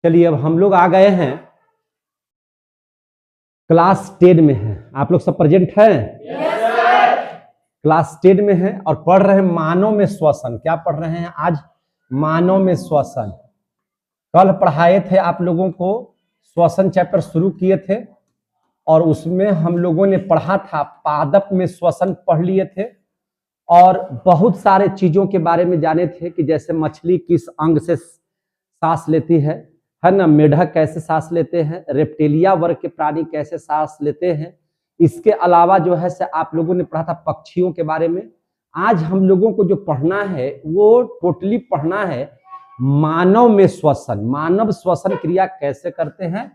चलिए अब हम लोग आ गए हैं क्लास 10 में हैं। आप लोग सब प्रेजेंट हैं? क्लास 10 में हैं और पढ़ रहे हैं मानव में श्वसन। क्या पढ़ रहे हैं आज? मानव में श्वसन। कल पढ़ाए थे आप लोगों को, श्वसन चैप्टर शुरू किए थे और उसमें हम लोगों ने पढ़ा था पादप में श्वसन पढ़ लिए थे और बहुत सारे चीजों के बारे में जाने थे कि जैसे मछली किस अंग से सांस लेती है ना, मेढक कैसे सांस लेते हैं, रेप्टिलिया वर्ग के प्राणी कैसे सांस लेते हैं। इसके अलावा जो है से आप लोगों ने पढ़ा था पक्षियों के बारे में। आज हम लोगों को जो पढ़ना है वो टोटली पढ़ना है मानव में श्वसन। मानव श्वसन क्रिया कैसे करते हैं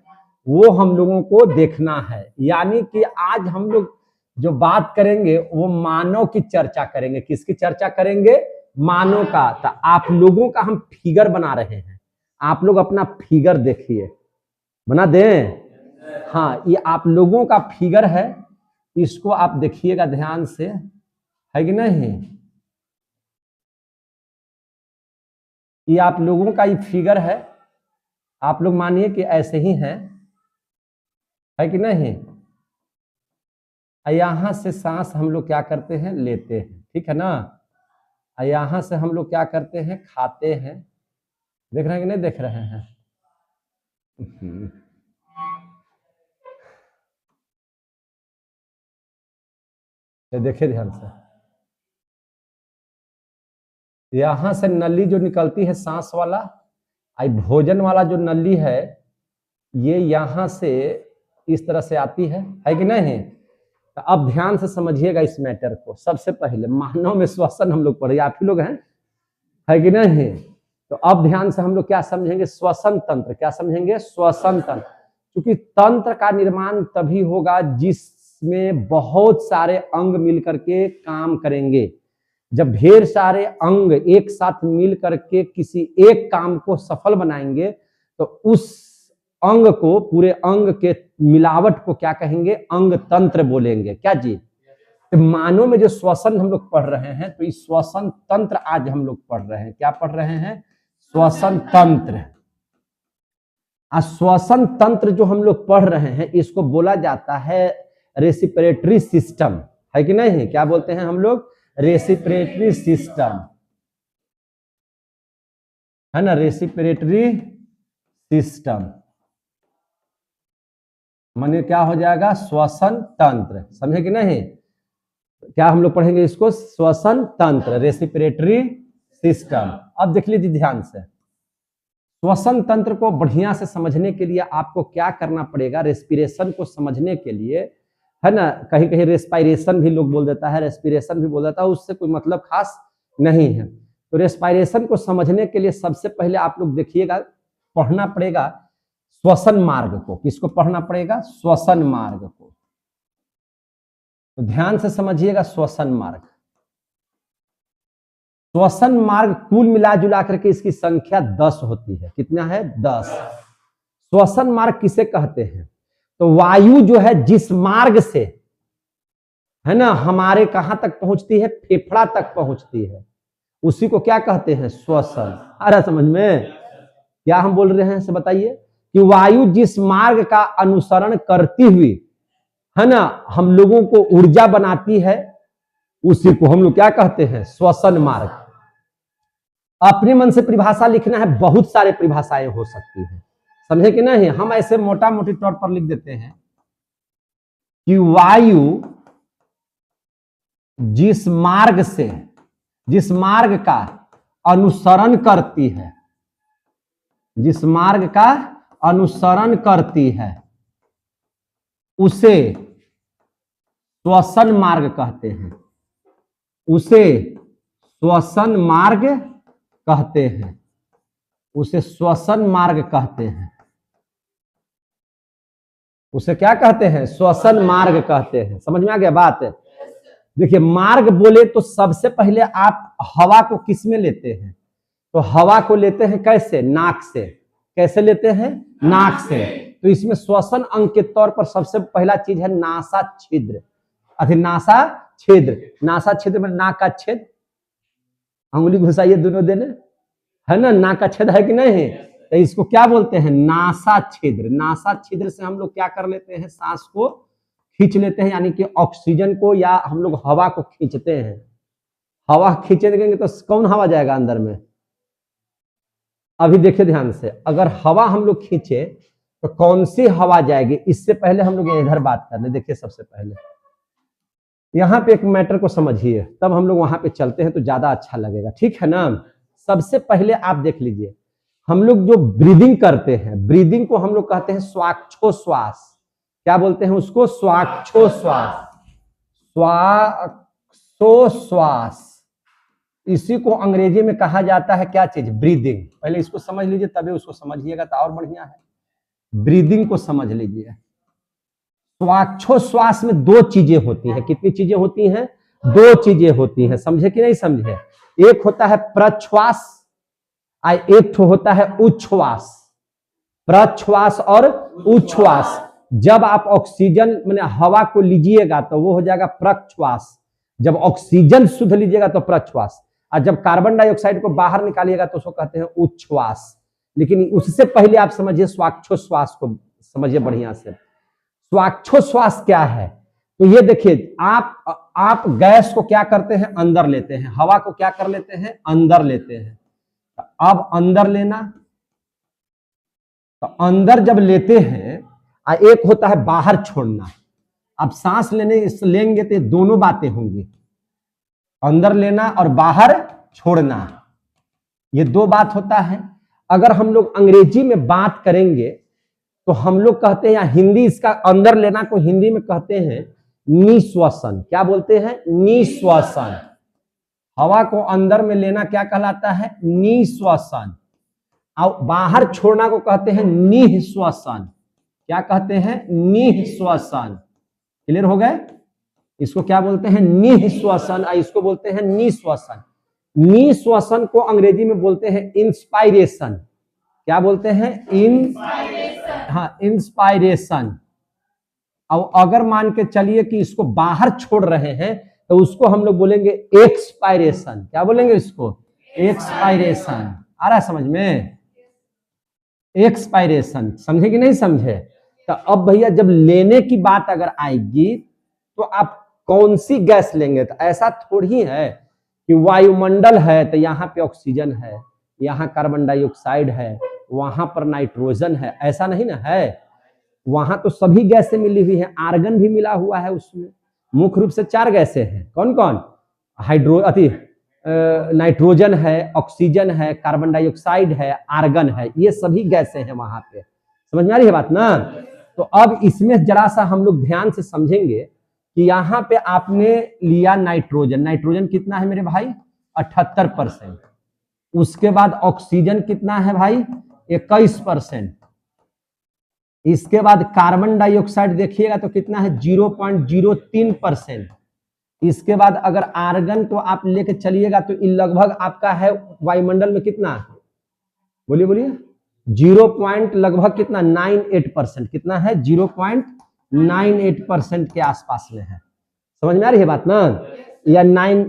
वो हम लोगों को देखना है। यानी कि आज हम लोग जो बात करेंगे वो मानव की चर्चा करेंगे। किसकी चर्चा करेंगे? मानव का। तो आप लोगों का हम फिगर बना रहे हैं। आप लोग अपना फिगर देखिए, बना दें? हाँ, ये आप लोगों का फिगर है, इसको आप देखिएगा ध्यान से, है कि नहीं? ये आप लोगों का ये फिगर है। आप लोग मानिए कि ऐसे ही हैं, है कि नहीं? यहां से सांस हम लोग क्या करते हैं? लेते हैं, ठीक है ना? यहां से हम लोग क्या करते हैं? खाते हैं। देख रहे हैं कि नहीं देख रहे हैं? देखिए ध्यान से, यहां से नली जो निकलती है सांस वाला, भोजन वाला जो नली है ये यहां से इस तरह से आती है कि नहीं? तो अब ध्यान से समझिएगा इस मैटर को। सबसे पहले मानव में श्वसन हम लोग पढ़े, आप ही लोग हैं, है कि नहीं? तो अब ध्यान से हम लोग क्या समझेंगे? श्वसन तंत्र। क्या समझेंगे? श्वसन तंत्र। क्योंकि तंत्र का निर्माण तभी होगा जिसमें बहुत सारे अंग मिलकर के काम करेंगे। जब ढेर सारे अंग एक साथ मिल करके किसी एक काम को सफल बनाएंगे तो उस अंग को, पूरे अंग के मिलावट को क्या कहेंगे? अंग तंत्र बोलेंगे। क्या जी? तो मानव में जो श्वसन हम लोग पढ़ रहे हैं तो इस श्वसन तंत्र आज हम लोग पढ़ रहे हैं। क्या पढ़ रहे हैं? श्वसन तंत्र। श्वसन तंत्र जो हम लोग पढ़ रहे हैं इसको बोला जाता है रेस्पिरेटरी सिस्टम, है कि नहीं? क्या बोलते हैं हम लोग? रेस्पिरेटरी सिस्टम, है ना? रेस्पिरेटरी सिस्टम माने क्या हो जाएगा? श्वसन तंत्र। समझे कि नहीं? क्या हम लोग पढ़ेंगे इसको? श्वसन तंत्र, रेस्पिरेटरी सिस्टम। अब देख लीजिए ध्यान से, श्वसन तंत्र को बढ़िया से समझने के लिए आपको क्या करना पड़ेगा? रेस्पिरेशन को समझने के लिए, है ना, कहीं कहीं रेस्पायरेशन भी लोग बोल देता है, रेस्पिरेशन भी बोल देता है, उससे कोई मतलब खास नहीं है। तो रेस्पायरेशन को समझने के लिए सबसे पहले आप लोग देखिएगा, पढ़ना पड़ेगा श्वसन मार्ग को। किसको पढ़ना पड़ेगा? श्वसन मार्ग को। तो ध्यान से समझिएगा श्वसन मार्ग। श्वसन मार्ग कुल मिला जुला करके इसकी संख्या 10 होती है। कितना है? 10। श्वसन मार्ग किसे कहते हैं? तो वायु जो है जिस मार्ग से, है ना, हमारे कहां तक पहुंचती है? फेफड़ा तक पहुंचती है, उसी को क्या कहते हैं? श्वसन। आ रहा समझ में? क्या हम बोल रहे हैं से बताइए कि वायु जिस मार्ग का अनुसरण करती हुई, है ना, हम लोगों को ऊर्जा बनाती है, उसी को हम लोग क्या कहते हैं? श्वसन मार्ग। अपने मन से परिभाषा लिखना है, बहुत सारे परिभाषाएं हो सकती है, समझे कि नहीं? हम ऐसे मोटा मोटी तौर पर लिख देते हैं कि वायु जिस मार्ग से, जिस मार्ग का अनुसरण करती है, जिस मार्ग का अनुसरण करती है उसे श्वसन मार्ग कहते हैं। उसे श्वसन मार्ग कहते हैं। उसे श्वसन मार्ग कहते हैं। उसे क्या कहते हैं? श्वसन मार्ग कहते हैं। समझ में आ गया बात? देखिए, मार्ग बोले तो सबसे पहले आप हवा को किस में लेते हैं? तो हवा को लेते हैं कैसे? नाक से। कैसे लेते हैं? नाक से। तो इसमें श्वसन अंग के तौर पर सबसे पहला चीज है नासा छिद्र। नासा छिद्र। नासा छिद्र में नाक का छेद, अंगुली घुसाइए दोनों देने, है ना, नाक का छेद है कि नहीं? तो इसको क्या बोलते हैं, नासा छिद्र। नासा छिद्र से हम लोग क्या कर लेते हैं, सांस को खींच लेते हैं, यानी कि ऑक्सीजन को या हम लोग हवा को खींचते हैं। हवा खींचेंगे तो कौन हवा जाएगा अंदर में? अभी देखिए ध्यान से, अगर हवा हम लोग खींचे तो कौन सी हवा जाएगी, इससे पहले हम लोग इधर बात कर ले। देखिए सबसे पहले यहाँ पे एक मैटर को समझिए, तब हम लोग वहां पे चलते हैं तो ज्यादा अच्छा लगेगा, ठीक है ना। सबसे पहले आप देख लीजिए, हम लोग जो ब्रीदिंग करते हैं, ब्रीदिंग को हम लोग कहते हैं श्वासोच्छ्वास। क्या बोलते हैं उसको? श्वासोच्छ्वास। श्वासोच्छ्वास, इसी को अंग्रेजी में कहा जाता है क्या चीज? ब्रीदिंग। पहले इसको समझ लीजिए तभी उसको समझिएगा तो और बढ़िया है। ब्रीदिंग को समझ लीजिए। श्वासोच्छ्वास में दो चीजें होती हैं। कितनी चीजें होती हैं? दो चीजें होती हैं। समझे कि नहीं समझे? एक होता है प्रश्वास, एक होता है उच्छ्वास। प्रश्वास और उच्छ्वास। जब आप ऑक्सीजन माने हवा को लीजिएगा तो वो हो जाएगा प्रश्वास, जब ऑक्सीजन शुद्ध लीजिएगा तो प्रश्वास, और जब कार्बन डाइऑक्साइड को बाहर निकालिएगा तो उसको कहते हैं उच्छ्वास। लेकिन उससे पहले आप समझिए श्वासोच्छ्वास को समझिए बढ़िया से। श्वासोच्छ्वास क्या है? तो ये देखिए, आप गैस को क्या करते हैं? अंदर लेते हैं। हवा को क्या कर लेते हैं? अंदर लेते हैं। अब अंदर लेना, तो अंदर जब लेते हैं, एक होता है बाहर छोड़ना। अब सांस लेंगे तो दोनों बातें होंगी, अंदर लेना और बाहर छोड़ना, ये दो बात होता है। अगर हम लोग अंग्रेजी में बात करेंगे तो हम लोग कहते हैं, या हिंदी इसका अंदर लेना को हिंदी में कहते हैं निश्वसन। क्या बोलते हैं? निश्वसन। हवा को अंदर में लेना क्या कहलाता है? निश्वसन। और बाहर छोड़ना को कहते हैं निःश्वसन। क्या कहते हैं? निःश्वसन। क्लियर हो गए? इसको क्या बोलते हैं? निःश्वसन, इसको बोलते हैं निश्वसन। निश्वसन को अंग्रेजी में बोलते हैं इंस्पायरेशन। क्या बोलते हैं? इंस्पायरेशन। और अगर मान के चलिए कि इसको बाहर छोड़ रहे हैं तो उसको हम लोग बोलेंगे एक्सपायरेशन। क्या बोलेंगे इसको? एक्सपायरेशन। आ रहा है समझ में? एक्सपायरेशन। समझे कि नहीं समझे? तो अब भैया जब लेने की बात अगर आएगी तो आप कौन सी गैस लेंगे? तो ऐसा थोड़ी है कि वायुमंडल है तो यहाँ पे ऑक्सीजन है, यहाँ कार्बन डाइऑक्साइड है, वहां पर नाइट्रोजन है, ऐसा नहीं ना है। वहां तो सभी गैसें मिली हुई हैं, आर्गन भी मिला हुआ है उसमें। मुख्य रूप से 4 गैसें हैं। कौन कौन? नाइट्रोजन है, ऑक्सीजन है, कार्बन डाइऑक्साइड है, आर्गन है, ये सभी गैसें हैं वहां पे। समझ में आ रही है बात ना? तो अब इसमें जरा सा हम लोग ध्यान से समझेंगे कि यहाँ पे आपने लिया नाइट्रोजन। नाइट्रोजन कितना है मेरे भाई? 78%। उसके बाद ऑक्सीजन कितना है भाई? 21%। इसके बाद कार्बन डाइऑक्साइड देखिएगा तो कितना है? 0.03%। इसके बाद अगर आर्गन को आप लेके चलिएगा तो लगभग आपका है वायुमंडल में कितना? बोलिए बोलिए। 0. लगभग कितना? 98%। कितना है? 0.98% के आसपास में है। समझ में आ रही है बात ना? या 9,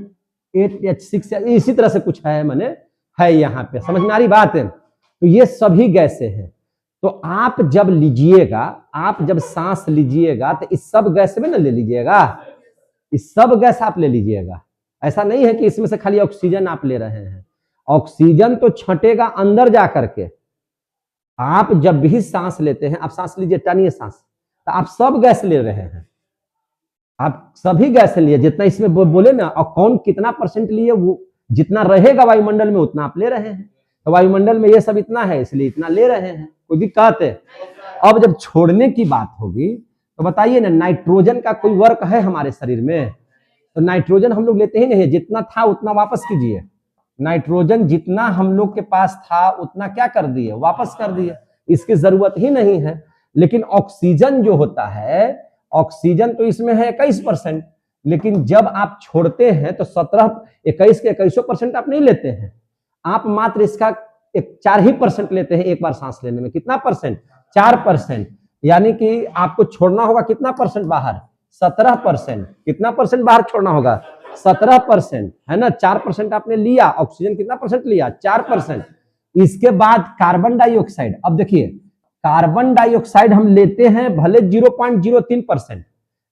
8 या 6 इसी तरह से कुछ है, माने है यहाँ पे। समझ में आ रही बात है? तो ये सभी गैसें हैं। तो आप जब लीजिएगा, आप जब सांस लीजिएगा तो इस सब गैस में ना ले लीजिएगा, इस सब गैस आप ले लीजिएगा। ऐसा नहीं है कि इसमें से खाली ऑक्सीजन आप ले रहे हैं। ऑक्सीजन तो छटेगा अंदर जा करके। आप जब भी सांस लेते हैं, आप सांस लीजिए, टानिए सांस, तो आप सब गैस ले रहे हैं। आप सभी गैस लिए, जितना इसमें बोले ना, और कौन कितना % लिए, वो जितना रहेगा वायुमंडल में उतना आप ले रहे हैं। तो वायुमंडल में ये सब इतना है इसलिए इतना ले रहे हैं, कोई दिक्कत है? अब जब छोड़ने की बात होगी तो बताइए ना, नाइट्रोजन का कोई वर्क है हमारे शरीर में? तो नाइट्रोजन हम लोग लेते ही नहीं है। जितना था उतना वापस कीजिए। नाइट्रोजन जितना हम लोग के पास था उतना क्या कर दिए? वापस कर दिए। इसकी जरूरत ही नहीं है। लेकिन ऑक्सीजन जो होता है, ऑक्सीजन तो इसमें है 21%, लेकिन जब आप छोड़ते हैं तो 21 के 21% आप नहीं लेते हैं। आप मात्र इसका 4% लेते हैं एक बार सांस लेने में। कितना %? 4%। यानी कि आपको छोड़ना होगा कितना % बाहर? 17%। कितना % बाहर छोड़ना होगा? 17%, है ना? 4% आपने लिया। ऑक्सीजन कितना % लिया? 4%। इसके बाद कार्बन डाइऑक्साइड। अब देखिए कार्बन डाइऑक्साइड हम लेते हैं भले 0.03%,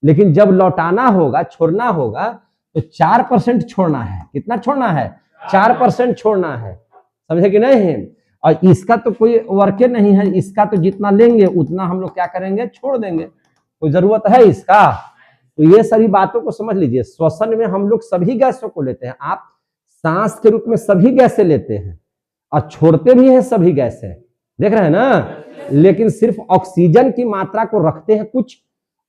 लेकिन जब लौटाना होगा, छोड़ना होगा, तो 4% छोड़ना है। कितना छोड़ना है? 4% छोड़ना है। समझे कि नहीं? और इसका तो कोई वर्के नहीं है, इसका तो जितना लेंगे उतना हम लोग क्या करेंगे? छोड़ देंगे। कोई जरूरत है इसका? तो ये सारी बातों को समझ लीजिए। श्वसन में हम लोग सभी गैसों को लेते हैं। आप सांस के रूप में सभी गैसें लेते हैं और छोड़ते भी हैं सभी गैसें, देख रहे हैं ना। लेकिन सिर्फ ऑक्सीजन की मात्रा को रखते हैं कुछ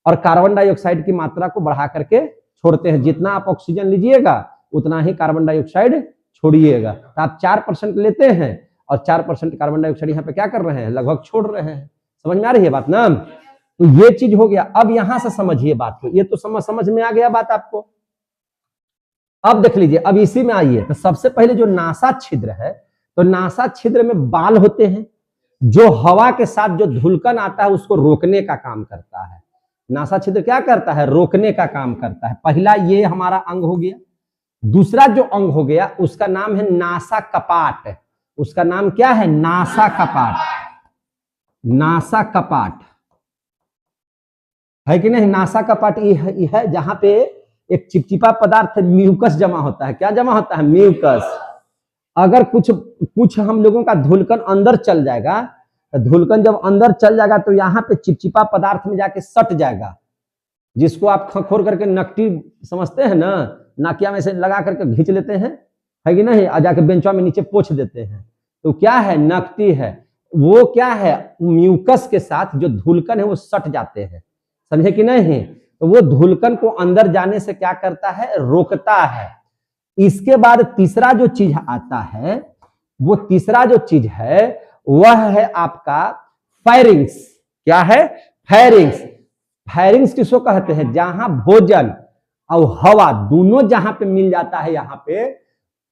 और कार्बन डाइऑक्साइड की मात्रा को बढ़ा करके छोड़ते हैं। जितना आप ऑक्सीजन लीजिएगा उतना ही कार्बन डाइऑक्साइड छोड़िएगा। तो आप 4% लेते हैं और 4% कार्बन डाइऑक्साइड यहाँ पे क्या कर रहे हैं? लगभग छोड़ रहे हैं। समझ में आ रही है बात ना? तो ये चीज हो गया। अब यहां से समझिए बात को। ये तो समझ में आ गया बात आपको। अब देख लीजिए, अब इसी में आइए। तो सबसे पहले जो नासा छिद्र है, तो नासा छिद्र में बाल होते हैं जो हवा के साथ जो धूलकन आता है उसको रोकने का काम करता है। नासा छिद्र क्या करता है? रोकने का काम करता है। पहला ये हमारा अंग हो गया। दूसरा जो अंग हो गया उसका नाम है नासा कपाट। उसका नाम क्या है? नासा कपाट। नासा कपाट है कि नहीं? नासा कपाट ये है जहां पे एक चिपचिपा पदार्थ म्यूकस जमा होता है। क्या जमा होता है? म्यूकस। अगर कुछ हम लोगों का धूलकन अंदर चल जाएगा, तो धूलकन जब अंदर चल जाएगा तो यहाँ पे चिपचिपा पदार्थ में जाके सट जाएगा, जिसको आप खखोर करके नकटी समझते हैं ना, नाकिया में से लगा करके खींच लेते हैं, है कि नहीं, और जाके बेंचवा में नीचे पोंछ देते हैं। तो क्या है? नकटी है। वो क्या है? म्यूकस के साथ जो धूलकन है वो सट जाते हैं। समझे कि नहीं? तो वो धूलकन को अंदर जाने से क्या करता है? रोकता है। इसके बाद तीसरा जो चीज आता है, वो तीसरा जो चीज है वह है आपका फायरिंग्स। क्या है? फायरिंग्स। फायरिंग्स किसको कहते हैं? जहां भोजन और हवा दोनों जहां पे मिल जाता है, यहाँ पे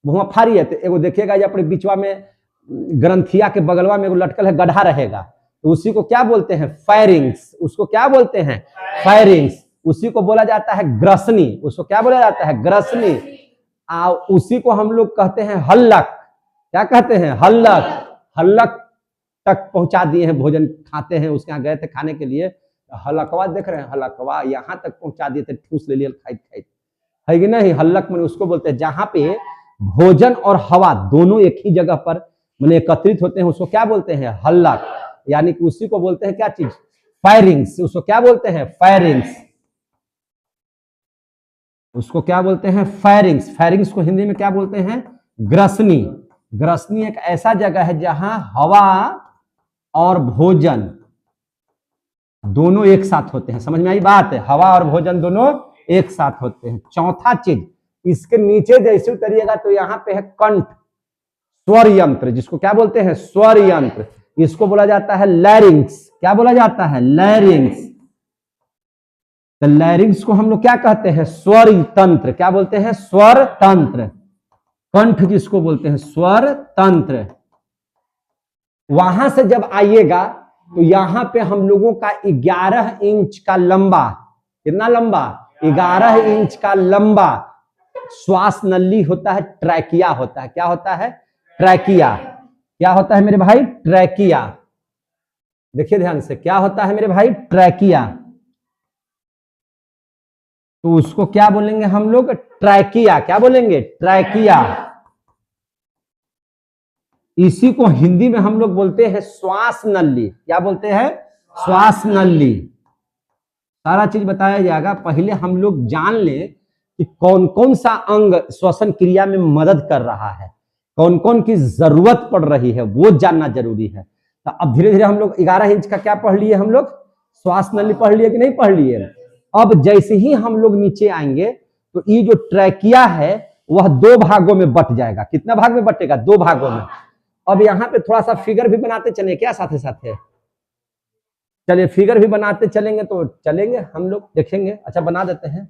वहां फारी है। तो एगो देखिएगा ये अपने बीचवा में ग्रंथिया के बगलवा में एगो लटकल है, गड्ढा रहेगा, तो उसी को क्या बोलते हैं? फायरिंग्स। उसको क्या बोलते हैं? फायरिंग्स। उसी को बोला जाता है ग्रसनी। उसको क्या बोला जाता है? ग्रसनी। उसी को हम लोग कहते हैं हल्लक। क्या कहते हैं? हल्लक। हल्लक तक पहुंचा दिए हैं। भोजन खाते हैं, उसके यहाँ गए थे खाने के लिए, हलकवा देख रहे हैं, हलकवा यहाँ तक पहुंचा दिए थे, ठूस ले लिया खाइत खाइत, है कि नहीं? हल्लक मैंने उसको बोलते हैं जहां पे भोजन और हवा दोनों एक ही जगह पर मैंने एकत्रित होते हैं, उसको क्या बोलते हैं? हल्लक। यानी कि उसी को बोलते हैं क्या चीज? फायरिंग्स। उसको क्या बोलते हैं? फायरिंग्स। उसको क्या बोलते हैं? फायरिंग्स। फायरिंग्स को हिंदी में क्या बोलते हैं? ग्रसनी। ग्रसनी एक ऐसा जगह है जहां हवा और भोजन दोनों एक साथ होते हैं। समझ में आई बात? हवा और भोजन दोनों एक साथ होते हैं। चौथा चीज, इसके नीचे जैसे उतरिएगा तो यहाँ पे है कंठ, स्वर यंत्र, जिसको क्या बोलते हैं? स्वर यंत्र। इसको बोला जाता है लैरिंग्स। क्या बोला जाता है? लैरिंग्स। तो लैरिंग्स को हम लोग क्या कहते हैं? स्वर तंत्र। क्या बोलते हैं? स्वर तंत्र। कंठ जिसको बोलते हैं स्वर तंत्र। वहां से जब आइएगा तो यहां पे हम लोगों का 11 इंच का लंबा, कितना लंबा? 11 इंच का लंबा श्वास नली होता है, ट्रैकिया होता है। क्या होता है? ट्रैकिया। क्या होता है मेरे भाई? ट्रैकिया। देखिए ध्यान से, क्या होता है मेरे भाई? ट्रैकिया। तो उसको क्या बोलेंगे हम लोग? ट्रैकिया। क्या बोलेंगे? ट्रैकिया। इसी को हिंदी में हम लोग बोलते हैं श्वास नली। क्या बोलते हैं? श्वास नली। सारा चीज बताया जाएगा। पहले हम लोग जान ले कि कौन कौन सा अंग श्वसन क्रिया में मदद कर रहा है, कौन कौन की जरूरत पड़ रही है, वो जानना जरूरी है। तो अब धीरे धीरे हम लोग 11 इंच का क्या पढ़ लिए? हम लोग श्वास नली पढ़ लिए कि नहीं पढ़ लिए? अब जैसे ही हम लोग नीचे आएंगे तो ये जो ट्रैकिया है वह 2 भागों में बट जाएगा। कितना भाग में बटेगा? 2 भागों में। अब यहाँ पे थोड़ा सा फिगर भी बनाते चले क्या साथ साथ है? चलिए फिगर भी बनाते चलेंगे तो चलेंगे हम लोग, देखेंगे। अच्छा बना देते हैं,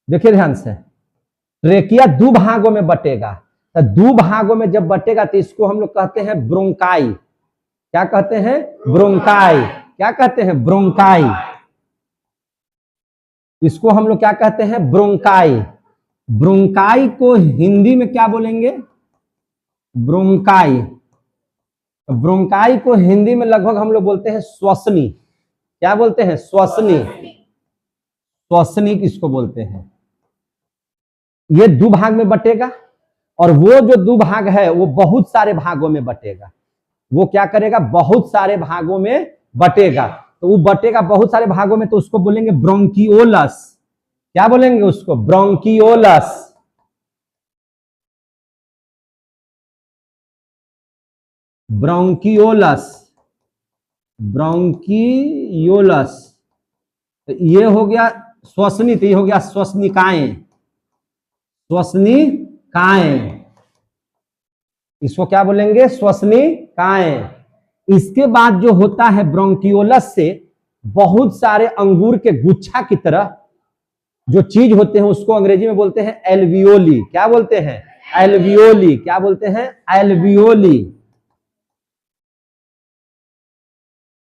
देखिए ध्यान से। ट्रैकिया 2 भागों में बटेगा। तो 2 भागों में जब बटेगा तो इसको हम लोग कहते हैं ब्रोंकाई। क्या कहते हैं? ब्रोंकाई। क्या कहते हैं? ब्रोंकाई। इसको हम लोग क्या कहते हैं? ब्रोंकाई। ब्रोंकाई को हिंदी में क्या बोलेंगे? ब्रोंकाई। ब्रोंकाई को हिंदी में लगभग हम लोग बोलते हैं श्वसनी। क्या बोलते हैं? श्वसनी। श्वसनी किसको बोलते हैं? ये दो भाग में बटेगा और वो जो दो भाग है वो बहुत सारे भागों में बटेगा। वो क्या करेगा? बहुत सारे भागों में बटेगा। तो वो बटेगा बहुत सारे भागों में, तो उसको बोलेंगे ब्रोंकियोलस। क्या बोलेंगे उसको? ब्रोंकियोलस। ब्रोंकियोलस, ब्रोंकियोलस। तो ये हो गया श्वसनी, तो ये हो गया श्वसनिकाएं। श्वसनिकाएं, इसको क्या बोलेंगे? श्वसनिकाएं। इसके बाद जो होता है ब्रोंकियोलस से बहुत सारे अंगूर के गुच्छा की तरह जो चीज होते हैं उसको अंग्रेजी में बोलते हैं एल्वियोली। क्या बोलते हैं? एल्वियोली। क्या बोलते हैं? एल्वियोली,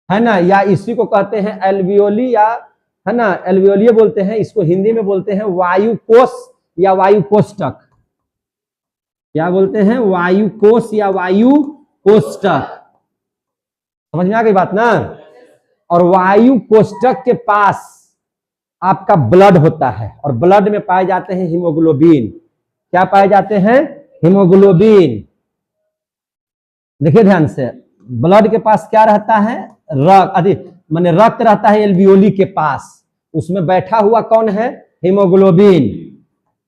है ना। या इसी को कहते हैं एल्वियोली, या है ना एल्वियोलिये बोलते हैं। इसको हिंदी में बोलते हैं वायुकोश या वायु कोष्ठक। क्या बोलते हैं? वायु कोश या वायु कोष्ठक। समझ में आ गई बात ना। और वायु कोष्ठक के पास आपका ब्लड होता है और ब्लड में पाए जाते हैं हीमोग्लोबिन। क्या पाए जाते हैं? हीमोग्लोबिन। देखिए ध्यान से, ब्लड के पास क्या रहता है? रक्त, माने रक्त रहता है एल्वियोली के पास। उसमें बैठा हुआ कौन है? हीमोग्लोबिन।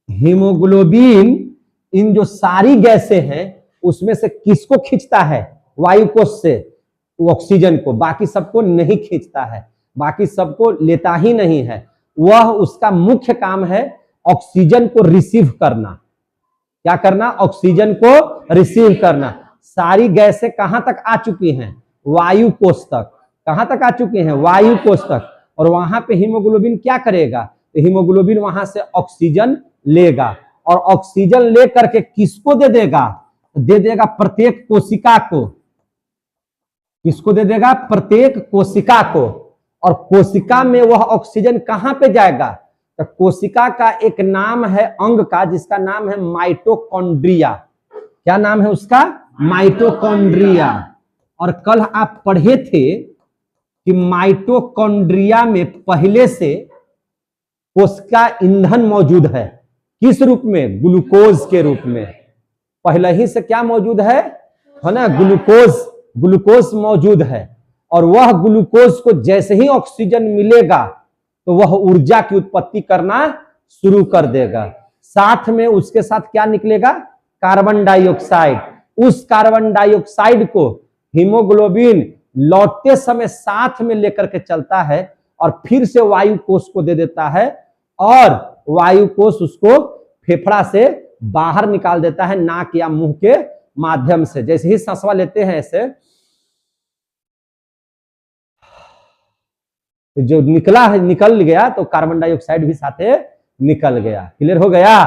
हीमोग्लोबिन इन जो सारी गैसें हैं उसमें से किसको खींचता है? वायु कोश से ऑक्सीजन को। बाकी सबको नहीं खींचता है, बाकी सबको लेता ही नहीं है। वह उसका मुख्य काम है ऑक्सीजन को रिसीव करना। क्या करना? ऑक्सीजन को रिसीव करना। सारी गैसें कहां तक आ चुकी हैं? वायु कोश तक। कहां तक आ चुकी हैं? वायु कोश तक। और वहां पे हीमोग्लोबिन क्या करेगा? तो हीमोग्लोबिन वहां से ऑक्सीजन लेगा और ऑक्सीजन लेकर के किसको दे देगा? दे देगा प्रत्येक कोशिका को। किसको दे देगा? प्रत्येक कोशिका को। और कोशिका में वह ऑक्सीजन कहां पे जाएगा? तो कोशिका का एक नाम है अंग का, जिसका नाम है माइटोकॉन्ड्रिया। क्या नाम है उसका? माइटोकॉन्ड्रिया। और कल आप पढ़े थे कि माइटोकॉन्ड्रिया में पहले से कोशिका ईंधन मौजूद है। किस रूप में? ग्लूकोज के रूप में। पहले ही से क्या मौजूद है ना? ग्लूकोज। ग्लूकोज मौजूद है और वह ग्लूकोज को जैसे ही ऑक्सीजन मिलेगा तो वह ऊर्जा की उत्पत्ति करना शुरू कर देगा। साथ में उसके साथ क्या निकलेगा? Carbon dioxide. उस कार्बन डाइऑक्साइड को हीमोग्लोबिन लौटते समय साथ में लेकर के चलता है और फिर से वायु कोश को दे देता है और वायु कोश उसको फेफड़ा से बाहर निकाल देता है, नाक या मुंह के माध्यम से। जैसे ही सांसवा लेते हैं ऐसे जो निकला है, निकल गया, तो कार्बन डाइऑक्साइड भी साथे निकल गया। क्लियर हो गया?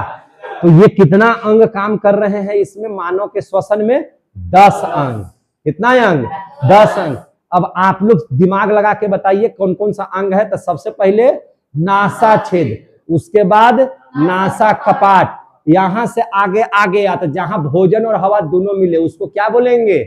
तो ये कितना अंग काम कर रहे हैं इसमें? मानव के श्वसन में 10 अंग। कितना अंग? 10 अंग। अब आप लोग दिमाग लगा के बताइए कौन कौन सा अंग है। तो सबसे पहले नासा छेद, उसके बाद नासा कपाट, यहां से आगे आगे आता जहां भोजन और हवा दोनों मिले उसको क्या बोलेंगे?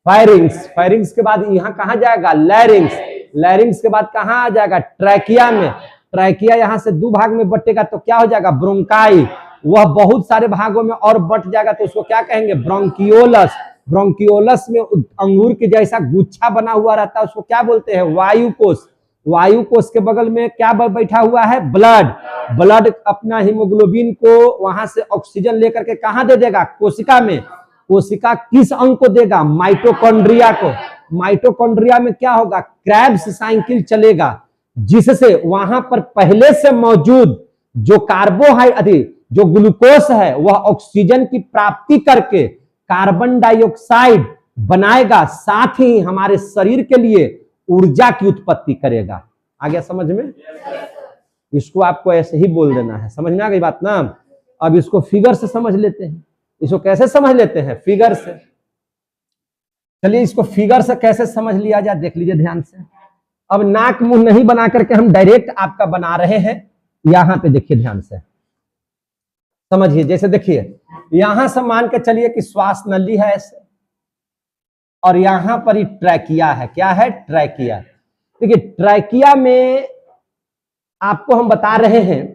फायरिंग्स। फायरिंग्स के बाद यहां कहां जाएगा? लैरिंग्स। लैरिंग्स के बाद कहां आ जाएगा? ट्रैकिया में। ट्रैकिया यहां से दो भाग में बटेगा तो क्या हो जाएगा? ब्रोंकाई। वह बहुत सारे भागों में और बट जाएगा तो उसको क्या कहेंगे? ब्रोंकियोलस। ब्रोंकियोलस में अंगूर के जैसा गुच्छा बना हुआ रहता है, उसको क्या बोलते हैं? वायु कोश। वायु कोश के बगल में क्या बैठा हुआ है? ब्लड। ब्लड अपना हीमोग्लोबिन को वहां से ऑक्सीजन लेकर के कहां दे देगा? कोशिका में। कोशिका किस अंग को देगा? माइटोकॉन्ड्रिया को। माइटोकॉन्ड्रिया में क्या होगा? क्रेब्स साइकिल चलेगा, जिससे वहां पर पहले से मौजूद जो कार्बोहाइड्रेट, जो ग्लूकोज है, वह ऑक्सीजन की प्राप्ति करके कार्बन डाइऑक्साइड बनाएगा, साथ ही हमारे शरीर के लिए ऊर्जा की उत्पत्ति करेगा। आ गया समझ में? इसको आपको ऐसे ही बोल देना है। समझ में आ गई बात ना? अब इसको फिगर से समझ लेते हैं। इसको कैसे समझ लेते हैं? फिगर से। चलिए इसको फिगर से कैसे समझ लिया जाए देख लीजिए ध्यान से। अब नाक मुंह नहीं बना करके हम डायरेक्ट आपका बना रहे हैं। यहां पे देखिए ध्यान से समझिए। जैसे देखिए यहां से मान के चलिए कि श्वास नली है ऐसे, और यहां पर ही ट्रैकिया है। क्या है? ट्रैकिया। देखिए ट्रैकिया में आपको हम बता रहे हैं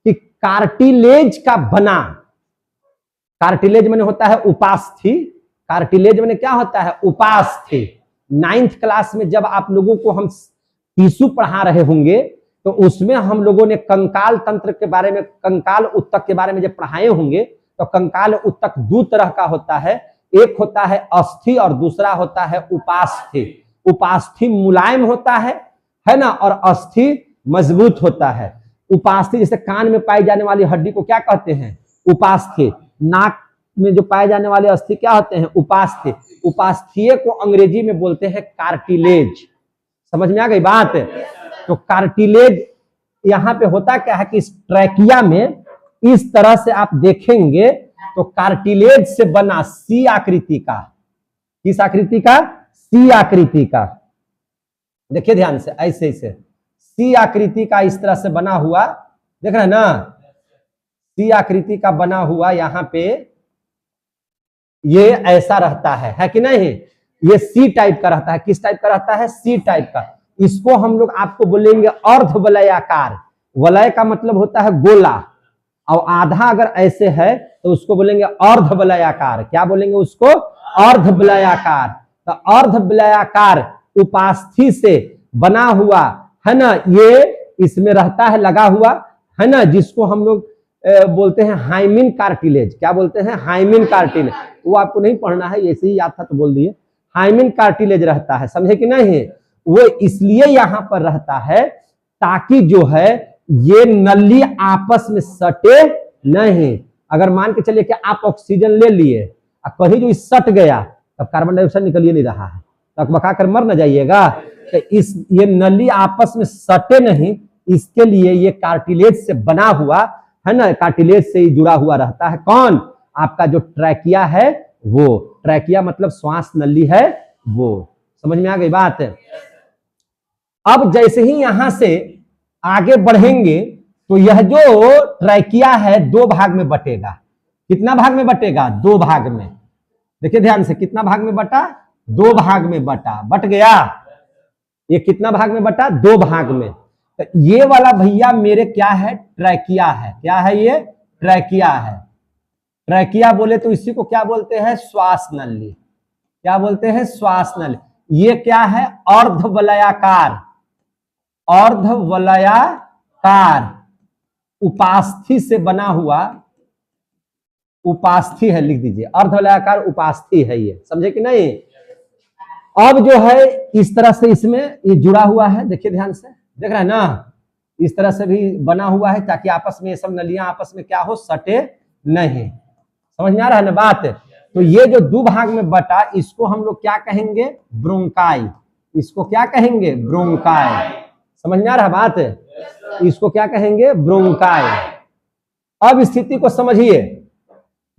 कि कार्टिलेज का बना, कार्टिलेज मैंने होता है उपास्थि, कार्टिलेज मैंने क्या होता है? उपास्थि। 9th क्लास में जब आप लोगों को हम टिश्यू पढ़ा रहे होंगे तो उसमें हम लोगों ने कंकाल तंत्र के बारे में, कंकाल उत्तक के बारे में जब पढ़ाए होंगे तो कंकाल उत्तक दो तरह का होता है, एक होता है अस्थि और दूसरा होता है उपास्थि। उपास्थि मुलायम होता है ना, और अस्थि मजबूत होता है। उपास्थि जैसे कान में पाई जाने वाली हड्डी को क्या कहते हैं? उपास्थि। नाक में जो पाए जाने वाले अस्थि क्या होते हैं? उपास्थि। उपास्थीय को अंग्रेजी में बोलते हैं कार्टिलेज। समझ में आ गई बात? तो कार्टिलेज यहां पे होता क्या है कि इस ट्रैकिया में इस तरह से आप देखेंगे तो कार्टिलेज से बना सी आकृति का, किस आकृति का? सी आकृति का। देखिए ध्यान से, ऐसे ऐसे सी आकृति का इस तरह से बना हुआ, देख रहे हैं ना? सी आकृति का बना हुआ यहां पे ये ऐसा रहता है कि नहीं? ये सी टाइप का रहता है। किस टाइप का रहता है? सी टाइप का। इसको हम लोग आपको बोलेंगे अर्ध वलयाकार। वलय का मतलब होता है गोला, और आधा अगर ऐसे है तो उसको बोलेंगे अर्ध वलयाकार। क्या बोलेंगे उसको? अर्ध वलयाकार। तो अर्ध वलयाकार उपास्थि से बना हुआ है ना, ये इसमें रहता है लगा हुआ है ना, जिसको हम लोग बोलते हैं हाइमिन कार्टिलेज। क्या बोलते हैं? हाइमिन कार्टिलेज। वो आपको नहीं पढ़ना है, ऐसे ही याद था तो बोल दिए। हाइमिन कार्टिलेज रहता है, समझे कि नहीं? वो इसलिए यहां पर रहता है ताकि जो है ये नली आपस में सटे नहीं। अगर मान के चलिए कि आप ऑक्सीजन ले लिए और कहीं जो सट गया तब कार्बन डाइऑक्साइड निकल नहीं रहा है, तो बका कर मर न जाइएगा। तो ये नली आपस में सटे नहीं, इसके लिए ये कार्टिलेज से बना हुआ है ना, कार्टिलेज से ही जुड़ा हुआ रहता है। कौन? आपका जो ट्रैकिया है वो। ट्रैकिया मतलब श्वास नली है वो। समझ में आ गई बात? अब जैसे ही यहां से आगे बढ़ेंगे तो यह जो ट्रैकिया है दो भाग में बटेगा। कितना भाग में बटेगा? दो भाग में। देखिए ध्यान से, कितना भाग में बटा? दो भाग में बटा, बट गया। ये कितना भाग में बटा? दो भाग में। तो ये वाला भैया मेरे क्या है? ट्रैकिया है। क्या है ये? ट्रैकिया है। ट्रैकिया बोले तो इसी को क्या बोलते हैं? श्वास नली। क्या बोलते हैं? श्वास नली। ये क्या है? अर्धवलयाकार। अर्धवलयाकार उपास्थि से बना हुआ, उपास्थि है, लिख दीजिए अर्धवलयाकार उपास्थि है ये। समझे कि नहीं? अब जो है इस तरह से इसमें ये जुड़ा हुआ है। देखिए ध्यान से, देख रहे हैं ना? इस तरह से भी बना हुआ है ताकि आपस में ये सब नलियां आपस में क्या हो? सटे नहीं। समझ में आ रहा है ना बात? तो ये जो दो भाग में बटा, इसको हम लोग क्या कहेंगे? ब्रोंकाई। इसको क्या कहेंगे? ब्रोंकाई। समझ में आ रहा है बात? इसको क्या कहेंगे? ब्रोंकाई। अब स्थिति को समझिए,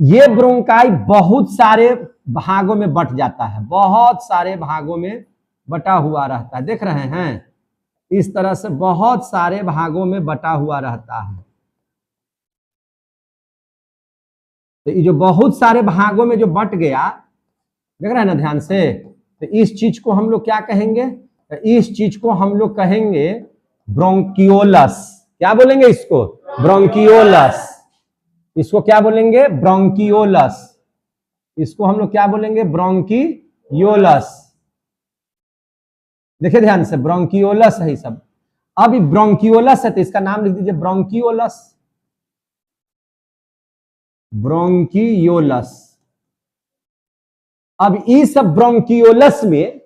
ये ब्रोंकाई बहुत सारे भागों में बट जाता है, बहुत सारे भागों में बटा हुआ रहता है। देख रहे हैं इस तरह से बहुत सारे भागों में बटा हुआ रहता है। तो ये जो बहुत सारे भागों में जो बट गया, देख रहे हैं ना ध्यान से? तो इस चीज को हम लोग क्या कहेंगे? तो इस चीज को हम लोग कहेंगे ब्रोंकियोलस। क्या बोलेंगे इसको? ब्रोंकियोलस। इसको क्या बोलेंगे? ब्रोंकियोलस। इसको हम लोग क्या बोलेंगे? ब्रोंकियोलस। देखिए ध्यान से, ब्रोंकियोलस है सब। अब ये ब्रोंकियोलस है तो इसका नाम लिख दीजिए ब्रोंकियोलस। ब्रोंकियोलस। अब इस ब्रोंकियोलस में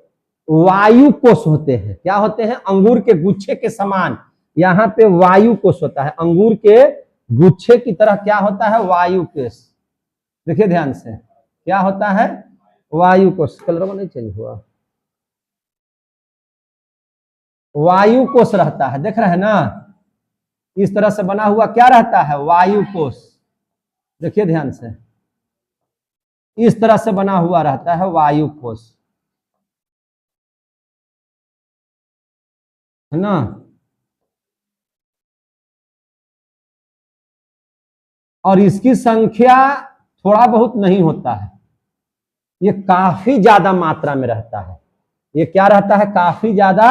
वायु कोष होते हैं। क्या होते हैं? अंगूर के गुच्छे के समान यहां पे वायु कोष होता है। अंगूर के गुच्छे की तरह क्या होता है? वायु कोष। देखिए ध्यान से, क्या होता है? वायु कोष। कलर नहीं चेंज हुआ, वायु कोष रहता है। देख रहे हैं ना? इस तरह से बना हुआ क्या रहता है? वायु कोष। देखिए ध्यान से, इस तरह से बना हुआ रहता है वायु कोष, है ना? और इसकी संख्या थोड़ा बहुत नहीं होता है, ये काफी ज्यादा मात्रा में रहता है। ये क्या रहता है? काफी ज्यादा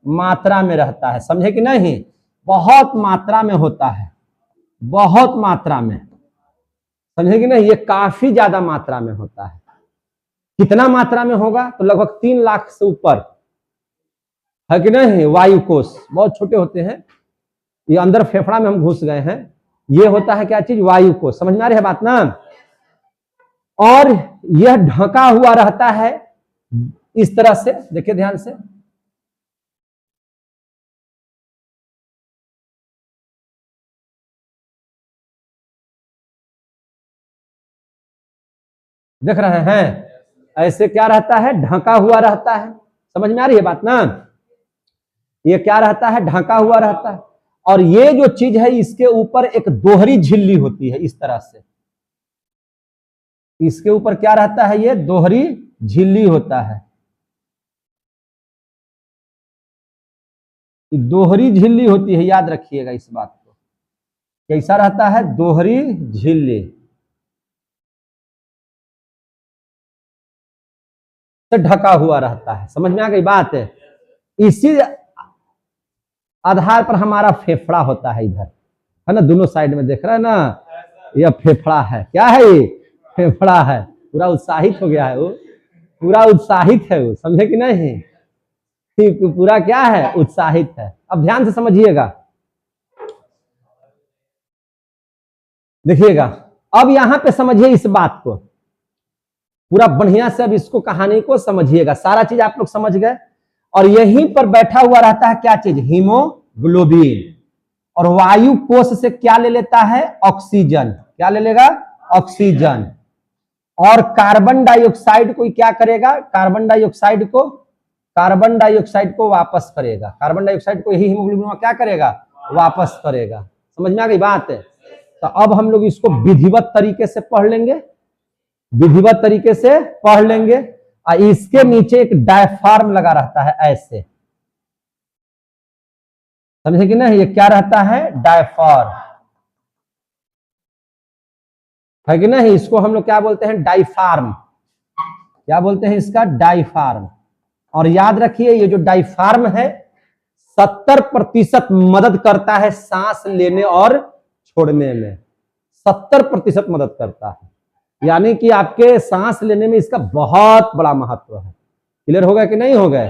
मात्रा में रहता है, समझे कि नहीं? बहुत मात्रा में होता है, बहुत मात्रा में, समझे कि नहीं? ये काफी ज्यादा मात्रा में होता है। कितना मात्रा में होगा? तो लगभग 3 लाख से ऊपर, है कि नहीं? वायु कोष बहुत छोटे होते हैं, ये अंदर फेफड़ा में हम घुस गए हैं। ये होता है क्या चीज? वायु कोष। समझ में आ रही है बात ना? और यह ढका हुआ रहता है इस तरह से, देखिए ध्यान से, देख रहे हैं? ऐसे क्या रहता है? ढका हुआ रहता है। समझ में आ रही है बात ना? ये क्या रहता है? ढका हुआ रहता है। और ये जो चीज है, इसके ऊपर एक दोहरी झिल्ली होती है इस तरह से। इसके ऊपर क्या रहता है? ये दोहरी झिल्ली होता है। दोहरी झिल्ली होती है, याद रखिएगा इस बात को। कैसा रहता है? दोहरी झिल्ली से ढका हुआ रहता है। समझ में आ गई बात? है इसी आधार पर हमारा फेफड़ा होता है इधर, है ना? दोनों साइड में देख रहे हैं ना? यह फेफड़ा है। क्या है ये? फेफड़ा है। पूरा उत्साहित हो गया है वो, पूरा उत्साहित है वो, समझे कि नहीं? पूरा क्या है? उत्साहित है। अब ध्यान से समझिएगा, देखिएगा। अब यहां पे समझिए इस बात को पूरा बढ़िया से। अब इसको, कहानी को समझिएगा। सारा चीज आप लोग समझ गए। और यहीं पर बैठा हुआ रहता है क्या चीज? हीमोग्लोबिन। और वायु कोष से क्या ले लेता है? ऑक्सीजन। क्या ले लेगा? ऑक्सीजन। और कार्बन डाइऑक्साइड को क्या करेगा? कार्बन डाइऑक्साइड को वापस करेगा। कार्बन डाइऑक्साइड को यही हीमोग्लोबिन क्या करेगा? वापस करेगा। समझ में आ गई बात? है तो अब हम लोग इसको विधिवत तरीके से पढ़ लेंगे, विधिवत तरीके से पढ़ लेंगे। और इसके नीचे एक डायफ्राम लगा रहता है ऐसे, समझे कि नहीं? ये क्या रहता है? डायफ्राम, है कि नहीं? इसको हम लोग क्या बोलते हैं? डायफ्राम। क्या बोलते हैं इसका? डायफ्राम। और याद रखिए, ये जो डायफ्राम है 70% मदद करता है सांस लेने और छोड़ने में। 70% मदद करता है, यानी कि आपके सांस लेने में इसका बहुत बड़ा महत्व है। क्लियर हो गया कि नहीं हो गए?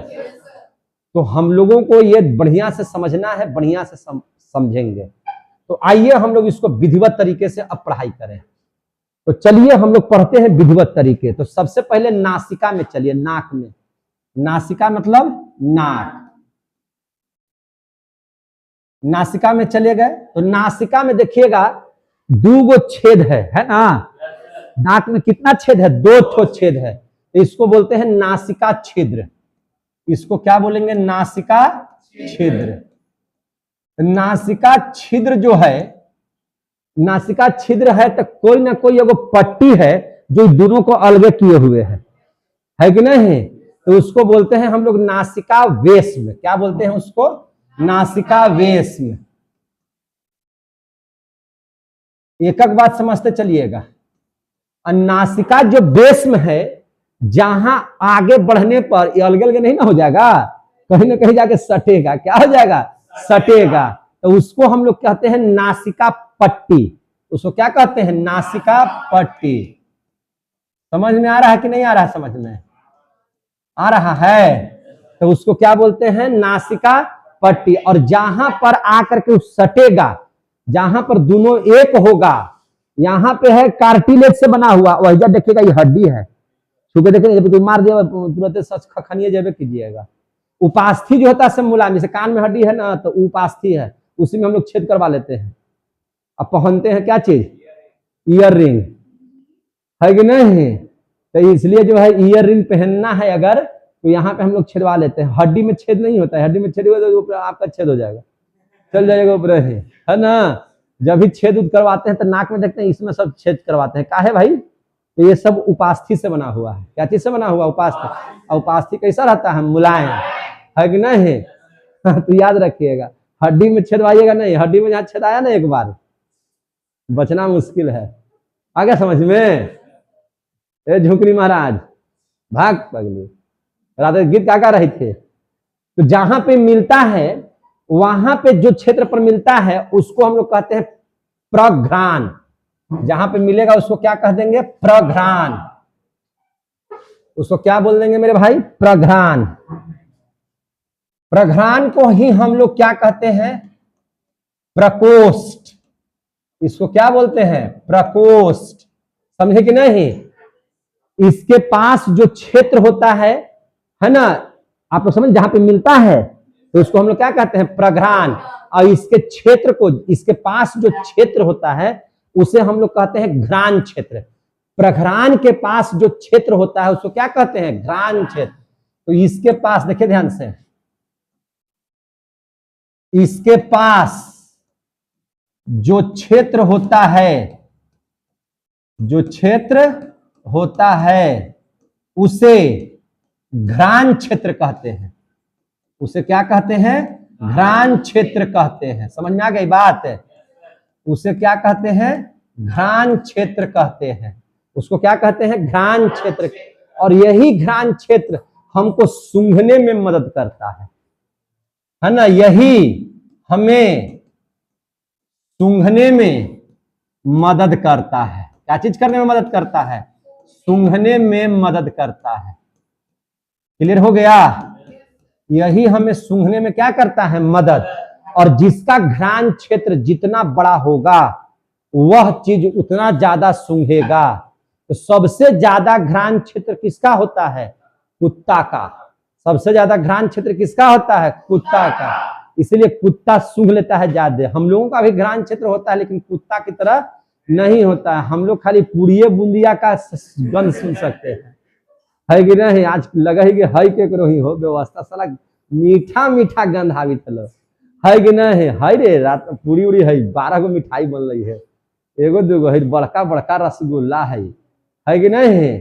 तो हम लोगों को ये बढ़िया से समझना है, बढ़िया से समझेंगे। तो आइए हम लोग इसको विधिवत तरीके से अब पढ़ाई करें। तो चलिए हम लोग पढ़ते हैं विधिवत तरीके। तो सबसे पहले नासिका में चलिए, नाक में। नासिका मतलब नाक। नासिका में चले गए तो नासिका में देखिएगा 2 छेद है ना? नाक में कितना छेद है? 2 छेद है। इसको बोलते हैं नासिका छिद्र। इसको क्या बोलेंगे? नासिका छिद्र। नासिका छिद्र जो है, नासिका छिद्र है तो कोई ना कोई एगो पट्टी है जो दोनों को अलग किए हुए है कि नहीं? तो उसको बोलते हैं हम लोग नासिका वेश्म। क्या बोलते हैं उसको? नासिका वेश्म। एक एक बात समझते चलिएगा। नासिका जो वेश्म है, जहां आगे बढ़ने पर ये अलग अलग नहीं ना हो जाएगा, कहीं ना कहीं जाके सटेगा। क्या हो जाएगा? सटेगा। तो उसको हम लोग कहते हैं नासिका पट्टी। उसको क्या कहते हैं? नासिका पट्टी। समझ में आ रहा है कि नहीं आ रहा है? समझ में आ रहा है? तो उसको क्या बोलते हैं? नासिका पट्टी। और जहां पर आकर के सटेगा, जहां पर दोनों एक होगा, यहां पे है कार्टिलेज से बना हुआ। वही देखिएगा, ये हड्डी है, छुपे देखेंगे, जब कोई मार दिया तुरंत सच खखनिए जेबे कीजिएगा। उपास्थि जो होता है सब मुलायम, जैसे कान में हड्डी है ना, तो उपास्थि है, उसी में हम लोग छेद करवा लेते हैं। अब पहनते हैं क्या चीज? ईयर रिंग, है कि नहीं? तो इसलिए जो है ईयर रिंग पहनना है अगर, तो यहाँ पे हम लोग छेदवा लेते हैं। हड्डी में छेद नहीं होता है, हड्डी में छेद हुआ तो आपका छेद हो जाएगा, चल जाएगा ऊपर ही, है ना? जब भी छेद उद करवाते हैं तो नाक में देखते हैं, इसमें सब छेद करवाते हैं। काहे भाई? तो ये सब उपास्थि से बना हुआ है। क्या चीज से बना हुआ? उपास्थि। उपास्थि कैसा रहता है? मुलायम, है कि नहीं? तो याद रखिएगा, हड्डी में छेदवाइएगा नहीं। हड्डी में जहाँ छेद आया ना एक बार, बचना मुश्किल है। आ गया समझ में? झुकरी महाराज, भाग पगली, राधा गीत क्या गा रहे थे। तो जहां पे मिलता है वहां पे जो क्षेत्र पर मिलता है उसको हम लोग कहते हैं प्रघ्राण। जहां पे मिलेगा उसको क्या कह देंगे, प्रघ्राण। उसको क्या बोल देंगे मेरे भाई, प्रघ्राण। प्रघ्राण को ही हम लोग क्या कहते हैं, प्रकोष्ठ। इसको क्या बोलते हैं, प्रकोष्ठ। समझे कि नहीं। इसके पास जो क्षेत्र होता है ना, आप लोग समझ, जहां पे मिलता है तो उसको हम लोग क्या कहते हैं, प्रघ्राण। और इसके क्षेत्र को, इसके पास जो क्षेत्र होता है उसे हम लोग कहते हैं घ्राण क्षेत्र। प्रघ्राण के पास जो क्षेत्र होता है उसको क्या कहते हैं, घ्राण क्षेत्र। तो इसके पास देखिए ध्यान से, इसके पास जो क्षेत्र होता है, जो क्षेत्र होता है उसे घ्राण क्षेत्र कहते हैं। उसे क्या कहते हैं, घ्राण क्षेत्र कहते हैं। समझ में आ गई बात। उसे क्या कहते हैं, घ्राण क्षेत्र कहते हैं। उसको क्या कहते हैं, घ्राण क्षेत्र। और यही घ्राण क्षेत्र हमको सूंघने में मदद करता है ना। यही हमें सूंघने में मदद करता है। क्या चीज करने में मदद करता है, सूंघने में मदद करता है। क्लियर हो गया। यही हमें सूंघने में क्या करता है, मदद। और जिसका घ्राण क्षेत्र जितना बड़ा होगा वह चीज उतना ज्यादा सूंघेगा। तो सबसे ज्यादा घ्राण क्षेत्र किसका होता है, कुत्ता का। सबसे ज्यादा घ्राण क्षेत्र किसका होता है, कुत्ता का। इसलिए कुत्ता सूंघ लेता है ज्यादा। हम लोगों का भी घ्राण क्षेत्र होता है लेकिन कुत्ता की तरह नहीं होता है। हम लोग खाली पूड़िये बुंदिया का गंध सुन सकते हैं, है कि नहीं। आज लगा ही कि है के करो ही हो व्यवस्था, साला मीठा मीठा गंध आवित है कि नहीं। है रे, रात में पूरी उड़ी है, 12 गो मिठाई बन रही है, एगो दूगो है, बड़का बड़का रसगुल्ला है कि नहीं।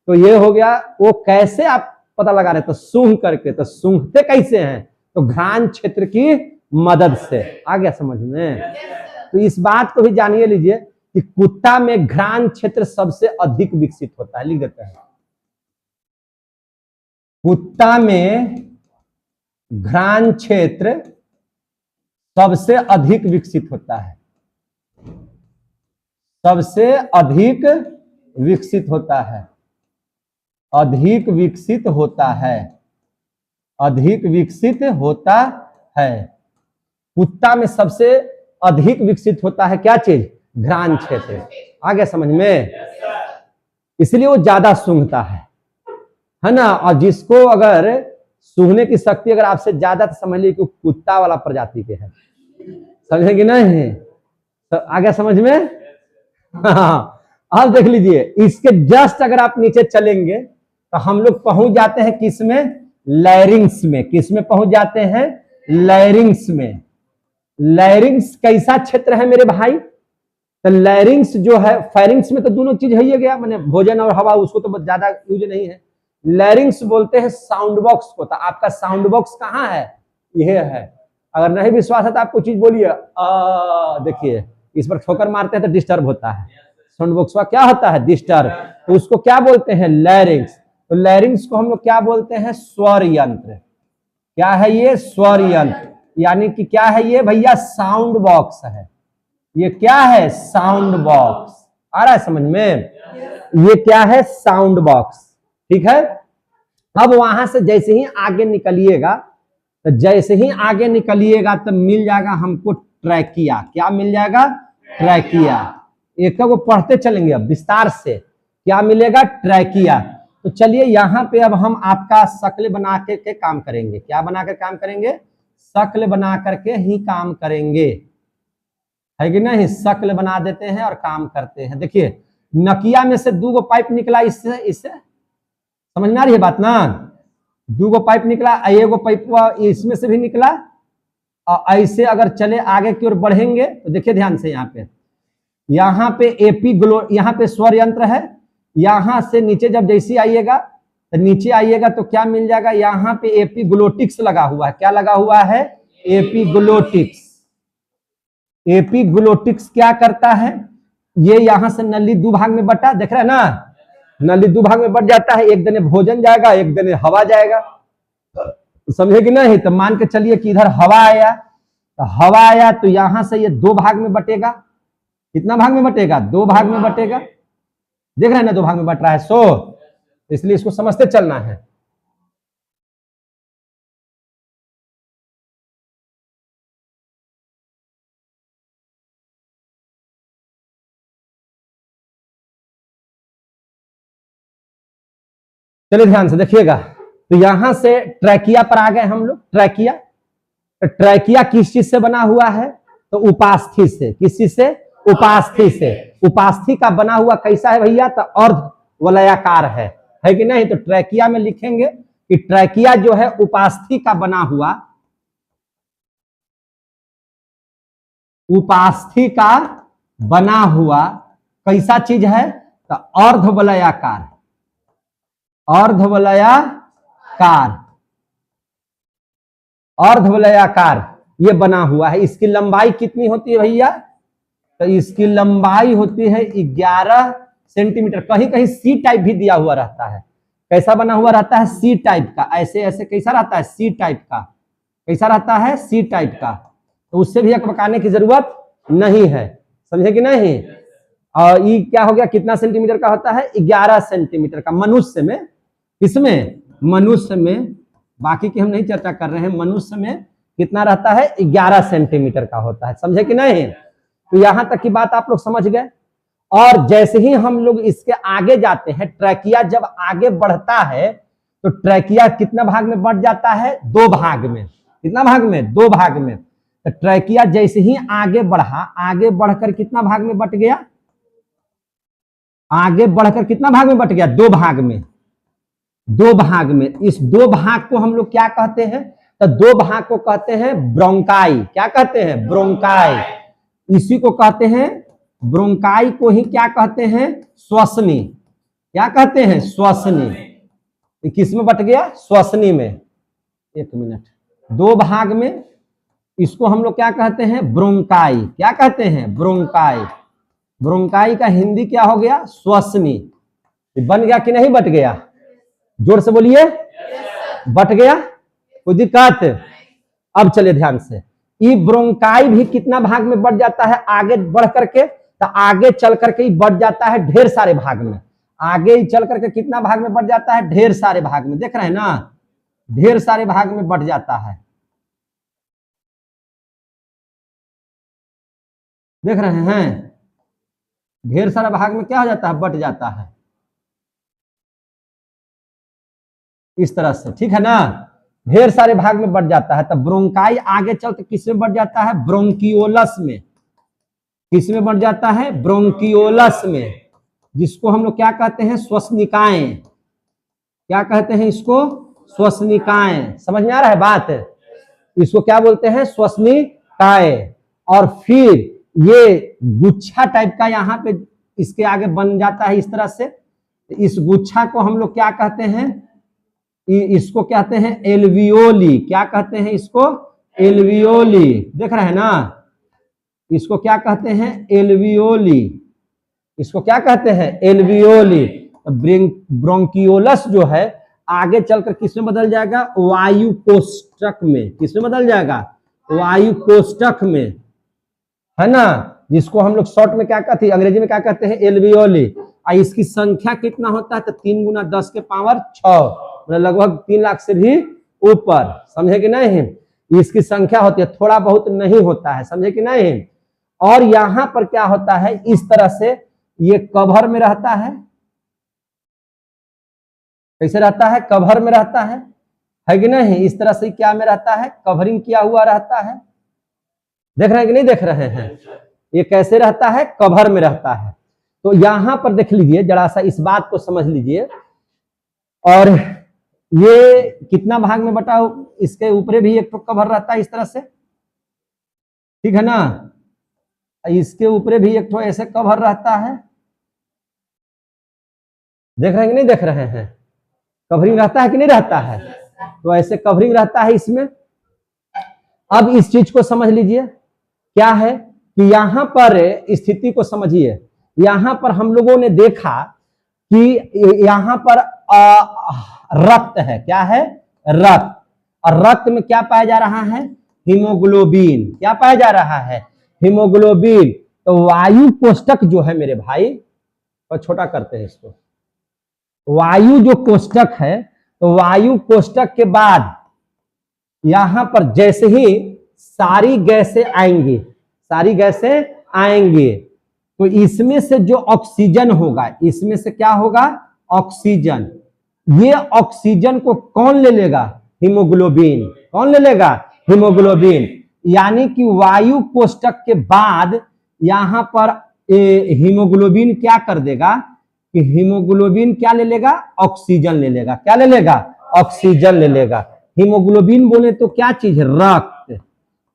तो ये हो गया। वो कैसे आप पता लगा रहे, तो सूंघ करके। तो सूंघते कैसे हैं, तो घ्राण क्षेत्र की मदद से। आ गया समझ में। तो इस बात को भी जानिए लीजिए कि कुत्ता में घ्राण क्षेत्र सबसे अधिक विकसित होता है। लिख देते हैं, कुत्ता में घ्राण क्षेत्र सबसे अधिक विकसित होता है। सबसे अधिक विकसित होता है, अधिक विकसित होता है, अधिक विकसित होता है। कुत्ता में सबसे अधिक विकसित होता है क्या चीज, घ्राण क्षेत्र। आ गया समझ में। इसलिए वो ज्यादा सूंघता है ना। और जिसको अगर सूंघने की शक्ति अगर आपसे ज्यादा, तो समझ लीजिए कि कुत्ता वाला प्रजाति के है। समझेंगे नहीं, तो आ गया समझ में। हाँ, अब देख लीजिए, इसके जस्ट अगर आप नीचे चलेंगे तो हम लोग पहुंच जाते हैं किसमें, लैरिंग्स में। किसमें पहुंच जाते हैं, लैरिंग्स में। लैरिंग्स कैसा क्षेत्र है मेरे भाई, तो लैरिंग्स जो है, फेरिंग्स में तो दोनों चीज है ही गया, मैंने भोजन और हवा, उसको तो ज्यादा यूज नहीं है। लैरिंग्स बोलते हैं साउंड बॉक्स को। तो आपका साउंड बॉक्स कहाँ है, यह है। अगर नहीं विश्वास है तो आपको चीज बोलिए, देखिए इस पर ठोकर मारते हैं तो डिस्टर्ब होता है। साउंड बॉक्स का क्या होता है, डिस्टर्ब। तो उसको क्या बोलते हैं, लैरिंग्स। तो लैरिंग्स को हम लोग क्या बोलते हैं, स्वर यंत्र। क्या है ये, स्वर यंत्र। यानी कि क्या है ये भैया, साउंड बॉक्स है। ये क्या है, साउंड बॉक्स। आ रहा है समझ में। ये क्या है, साउंड बॉक्स। ठीक है। अब वहां से जैसे ही आगे निकलिएगा, तो जैसे ही आगे निकलिएगा तो मिल जाएगा हमको ट्रैकिया। क्या मिल जाएगा, ट्रैकिया। एक को पढ़ते चलेंगे अब विस्तार से। क्या मिलेगा, ट्रैकिया। तो चलिए यहाँ पे अब हम आपका शक्ल बना के काम करेंगे। क्या बनाकर काम करेंगे, शक्ल बना करके ही काम करेंगे, है कि नहीं। शक्ल बना देते हैं और काम करते हैं। देखिए, नकिया में से 2 पाइप निकला, इससे समझ में आ रही है बात ना। 2 पाइप निकला, एगो पाइप इसमें से भी निकला। और ऐसे अगर चले आगे की ओर बढ़ेंगे तो देखिए ध्यान से, यहाँ पे एपी ग्लो, यहाँ पे स्वर यंत्र है। यहां से नीचे जब जैसे आइएगा तो नीचे आइएगा तो क्या मिल जाएगा, यहाँ पे एपीग्लोटिक्स लगा हुआ है। क्या लगा हुआ है, एपीग्लोटिक्स। एपीग्लोटिक्स क्या करता है, ये यहां से नली 2 भाग में बटा, देख रहे हैं ना। नली दो भाग में बट जाता है, एक दने भोजन जाएगा, एक दने हवा जाएगा, समझे कि नहीं। तो मान के चलिए कि इधर हवा आया, तो हवा आया तो यहां से ये दो भाग में बटेगा। कितना भाग में बटेगा? दो भाग में बटेगा। देख रहे हैं ना, दो भाग में बट रहा है। सो इसलिए इसको समझते चलना है। चलिए ध्यान से देखिएगा। तो यहां से ट्रैकिया पर आ गए हम लोग। ट्रैकिया, तो ट्रैकिया किस चीज से बना हुआ है? तो उपास्थि से। किस चीज से? उपास्थि से। उपास्थि का बना हुआ कैसा है भैया? तो अर्ध वलयाकार है कि नहीं। तो ट्रैकिया में लिखेंगे कि ट्रैकिया जो है उपास्थि का बना हुआ, उपास्थि का बना हुआ कैसा चीज है? तो अर्ध वलयाकार। अर्धवलयाकार, अर्धवलयाकार ये बना हुआ है। इसकी लंबाई कितनी होती है भैया? तो इसकी लंबाई होती है 11 सेंटीमीटर। कहीं कहीं सी टाइप भी दिया हुआ रहता है। कैसा बना हुआ रहता है? सी टाइप का। ऐसे ऐसे कैसा रहता है? सी टाइप का। कैसा रहता है? सी टाइप का। तो उससे भी अकबकाने की जरूरत नहीं है, समझे कि नहीं। और ये क्या हो गया? कितना सेंटीमीटर का होता है? 11 सेंटीमीटर का। मनुष्य में, इसमें मनुष्य में, बाकी की हम नहीं चर्चा कर रहे हैं, मनुष्य में कितना रहता है? 11 सेंटीमीटर का होता है, समझे कि नहीं। तो यहां तक की बात आप लोग समझ गए। और जैसे ही हम लोग इसके आगे जाते हैं, ट्रैकिया जब आगे बढ़ता है तो ट्रैकिया कितना भाग में बढ़ जाता है? दो भाग में। कितना भाग में? दो भाग में। तो ट्रैकिया जैसे ही आगे बढ़ा, आगे बढ़कर कितना भाग में बट गया? आगे बढ़कर कितना भाग में बट गया? दो भाग में। दो भाग में। इस दो भाग को हम लोग क्या कहते हैं? तो दो भाग को कहते हैं ब्रोंकाई। क्या कहते हैं? ब्रोंकाई। इसी को कहते हैं, ब्रोंकाई को ही क्या कहते हैं? श्वसनी। क्या कहते हैं? श्वसनी। किस में बट गया? श्वसनी में। एक मिनट। दो भाग में, इसको हम लोग क्या कहते हैं? ब्रोंकाई। क्या कहते हैं? ब्रोंकाई। ब्रोंकाई का हिंदी क्या हो गया? श्वसनी। बन गया कि नहीं बट गया? जोर से बोलिए। बट गया? कोई दिक्कत? अब चलिए ध्यान से। ये ब्रोंकाई भी कितना भाग में बढ़ जाता है? आगे बढ़ करके, तो आगे चल करके बढ़ जाता है ढेर सारे भाग में। आगे ही चल करके कितना भाग में बढ़ जाता है? ढेर सारे भाग में। देख रहे हैं ना, ढेर सारे भाग में बढ़ जाता है। देख रहे हैं, ढेर सारा भाग में क्या हो जाता है? बट जाता है इस तरह से, ठीक है ना। ढेर सारे भाग में बढ़ जाता है। तब ब्रोंकाई आगे चलते किस में बढ़ जाता है? ब्रोंकियोलस में। किस में बढ़ जाता है? ब्रोंकियोलस में, जिसको हम लोग क्या कहते हैं? श्वसनिकाएं। क्या कहते हैं इसको? श्वसनिकाएं। समझ में आ रहा है बात? इसको क्या बोलते हैं? श्वसनिकाएं। और फिर ये गुच्छा टाइप का यहाँ पे इसके आगे बन जाता है इस तरह से। इस गुच्छा को हम लोग क्या कहते हैं? इसको कहते हैं एल्वियोली। क्या कहते हैं इसको? एल्वियोली। देख रहे हैं ना, इसको क्या कहते हैं? एल्वियोली। इसको क्या कहते हैं? एल्वियोली। ब्रोंकियोलस जो है आगे चलकर किस में बदल जाएगा? वायु कोष्ठक में। किस में बदल जाएगा? वायु कोष्ठक में, है ना, जिसको हम लोग शॉर्ट में क्या कहते हैं? अंग्रेजी में क्या कहते हैं? एल्वियोली। और इसकी संख्या कितना होता है? तो 3 × 10 के पावर 6, लगभग 3 लाख से भी ऊपर, समझे कि नहीं। इसकी संख्या होती है, थोड़ा बहुत नहीं होता है, समझे कि नहीं। और यहां पर क्या होता है? इस तरह से ये कवर में रहता है। कैसे रहता है? कवर में रहता है कि नहीं। इस तरह से क्या में रहता है? कवरिंग किया हुआ रहता है। देख रहे हैं कि नहीं देख रहे हैं? ये कैसे रहता है? कवर में रहता है। तो यहां पर देख लीजिए, जरा सा इस बात को समझ लीजिए। और ये कितना भाग में बटा? इसके ऊपर भी एक तो कवर रहता है इस तरह से, ठीक है ना। इसके ऊपर भी एक तो ऐसे कवर रहता है। देख रहे हैं कि नहीं देख रहे हैं? कवरिंग रहता है कि नहीं रहता है? तो ऐसे कवरिंग रहता है इसमें। अब इस चीज को समझ लीजिए, क्या है कि यहां पर स्थिति को समझिए। यहां पर हम लोगों ने देखा कि यहां पर रक्त है, क्या है, रक्त, और रक्त में क्या पाया जा रहा है, हीमोग्लोबिन। क्या पाया जा रहा है, हीमोग्लोबिन। तो वायु कोष्ठक जो है मेरे भाई, और छोटा करते हैं इसको, वायु जो कोष्ठक है, तो वायु कोष्ठक के बाद यहां पर जैसे ही सारी गैसें आएंगी, सारी गैसें आएंगे, तो इसमें से जो ऑक्सीजन होगा, इसमें से क्या होगा, ऑक्सीजन। ये ऑक्सीजन को कौन ले लेगा, हीमोग्लोबिन। कौन ले लेगा, हीमोग्लोबिन। यानी कि वायु कोष्ठक के बाद यहां पर हीमोग्लोबिन क्या कर देगा, कि हीमोग्लोबिन क्या ले लेगा, ऑक्सीजन ले लेगा। क्या ले लेगा, ऑक्सीजन ले लेगा। हीमोग्लोबिन बोले तो क्या चीज, रक्त।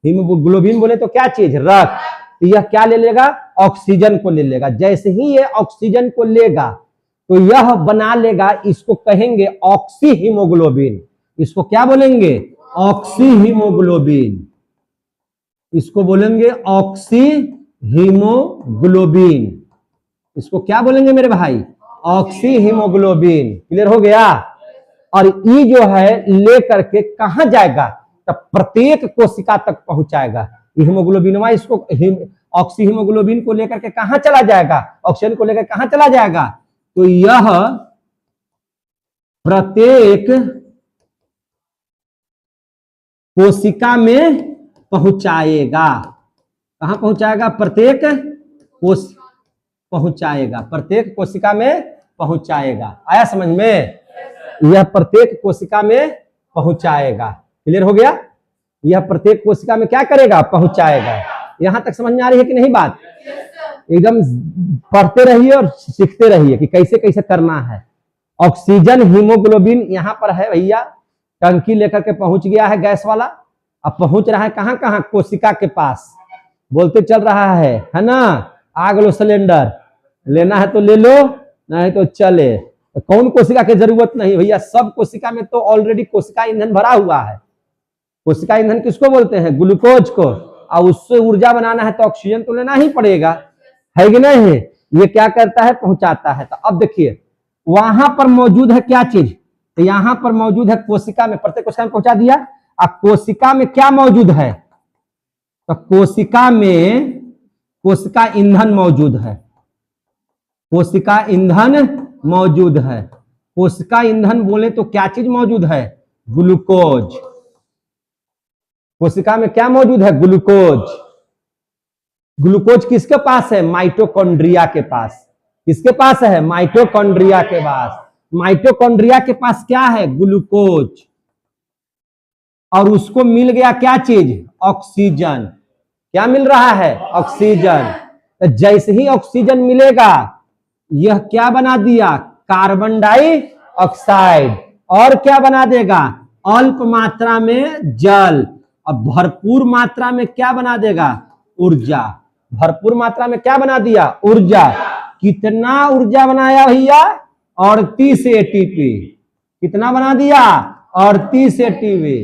हीमोग्लोबिन बोले तो क्या चीज, रक्त। यह क्या ले लेगा, ऑक्सीजन को ले लेगा। जैसे ही ये ऑक्सीजन को लेगा तो यह बना लेगा, इसको कहेंगे ऑक्सी हीमोग्लोबिन। इसको क्या बोलेंगे, ऑक्सी हीमोग्लोबिन। इसको बोलेंगे ऑक्सी हीमोग्लोबिन। इसको क्या बोलेंगे मेरे भाई, ऑक्सी हीमोग्लोबिन। क्लियर हो गया। और ये जो है ले करके कहां जाएगा, तो प्रत्येक कोशिका तक पहुंचाएगा। हीमोग्लोबिन इसको ऑक्सी हीमोग्लोबिन को लेकर के कहां चला जाएगा, ऑक्सीजन को लेकर कहां चला जाएगा, तो यह प्रत्येक कोशिका में पहुंचाएगा। कहां पहुंचाएगा, प्रत्येक पहुंचाएगा, प्रत्येक कोशिका में पहुंचाएगा। आया समझ में, यह प्रत्येक कोशिका में पहुंचाएगा। क्लियर हो गया। यह प्रत्येक कोशिका में क्या करेगा, पहुंचाएगा। यहां तक समझ में आ रही है कि नहीं बात, एकदम पढ़ते रहिए और सीखते रहिए कि कैसे कैसे करना है। ऑक्सीजन हीमोग्लोबिन यहां पर है भैया, टंकी लेकर के पहुंच गया है गैस वाला। अब पहुंच रहा है कहां कहां, कोशिका के पास। बोलते चल रहा है ना, आग लो सिलेंडर, लेना है तो ले लो, नहीं तो चले। तो कौन कोशिका की जरूरत नहीं भैया, सब कोशिका में तो ऑलरेडी कोशिका ईंधन भरा हुआ है। कोशिका ईंधन किसको बोलते हैं, ग्लूकोज को। और उससे ऊर्जा बनाना है तो ऑक्सीजन तो लेना ही पड़ेगा, है कि नहीं। ये क्या करता है, पहुंचाता है। तो अब देखिए वहां पर मौजूद है क्या चीज, तो यहां पर मौजूद है कोशिका में, प्रत्येक कोशिका में पहुंचा दिया। अब कोशिका में क्या मौजूद है, तो कोशिका में कोशिका ईंधन मौजूद है। कोशिका ईंधन मौजूद है। कोशिका ईंधन बोले तो क्या चीज मौजूद है, ग्लूकोज। कोशिका में क्या मौजूद है, ग्लूकोज। ग्लूकोज किसके पास है, माइटोकॉन्ड्रिया के पास। किसके पास है, माइटोकॉन्ड्रिया के पास। माइटोकॉन्ड्रिया के पास क्या है, ग्लूकोज। और उसको मिल गया क्या चीज, ऑक्सीजन। क्या मिल रहा है, ऑक्सीजन। तो जैसे ही ऑक्सीजन मिलेगा, यह क्या बना दिया, कार्बन डाइऑक्साइड। और क्या बना देगा, अल्प मात्रा में जल। और भरपूर मात्रा में क्या बना देगा, ऊर्जा। भरपूर मात्रा में क्या बना दिया, ऊर्जा। कितना ऊर्जा बनाया भैया, 38 एटीपी। कितना बना दिया, 38 एटीपी।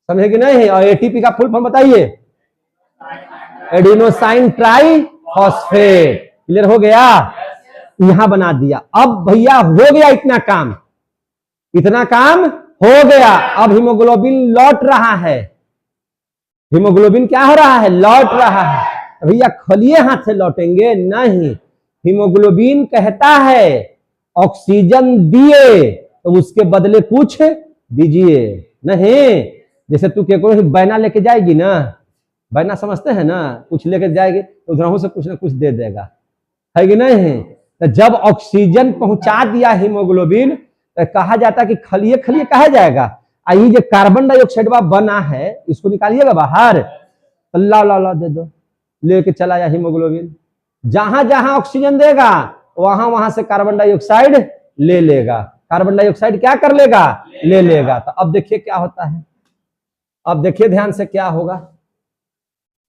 समझे कि नहीं। और एटीपी का फुल फॉर्म बताइए, एडिनोसाइन ट्राइफॉस्फेट। क्लियर हो गया, यहां बना दिया। अब भैया हो गया इतना काम, इतना काम हो गया। अब हीमोग्लोबिन लौट रहा है। हीमोग्लोबिन क्या हो रहा है, लौट रहा है। भैया खलिए हाथ से लौटेंगे नहीं। हीमोग्लोबिन कहता है ऑक्सीजन दिए तो उसके बदले कुछ दीजिए। नहीं, जैसे तू केकरो बैना लेके जाएगी ना, बैना समझते हैं ना, कुछ लेके जाएगी तो उधर से कुछ ना कुछ दे देगा, है कि नहीं। तो जब ऑक्सीजन पहुंचा दिया हीमोग्लोबिन, तो कहा जाता है कि खलिए खलिए कहा जाएगा। ये जो कार्बन डाइऑक्साइड बना है, इसको निकालिएगा बाहर, अल्लाह ला दे दो, लेके चला जा हीमोग्लोबिन। जहां जहां ऑक्सीजन देगा वहां वहां से कार्बन डाइऑक्साइड ले लेगा। कार्बन डाइऑक्साइड क्या कर लेगा, ले लेगा। तो अब देखिए क्या होता है, अब देखिए ध्यान से क्या होगा।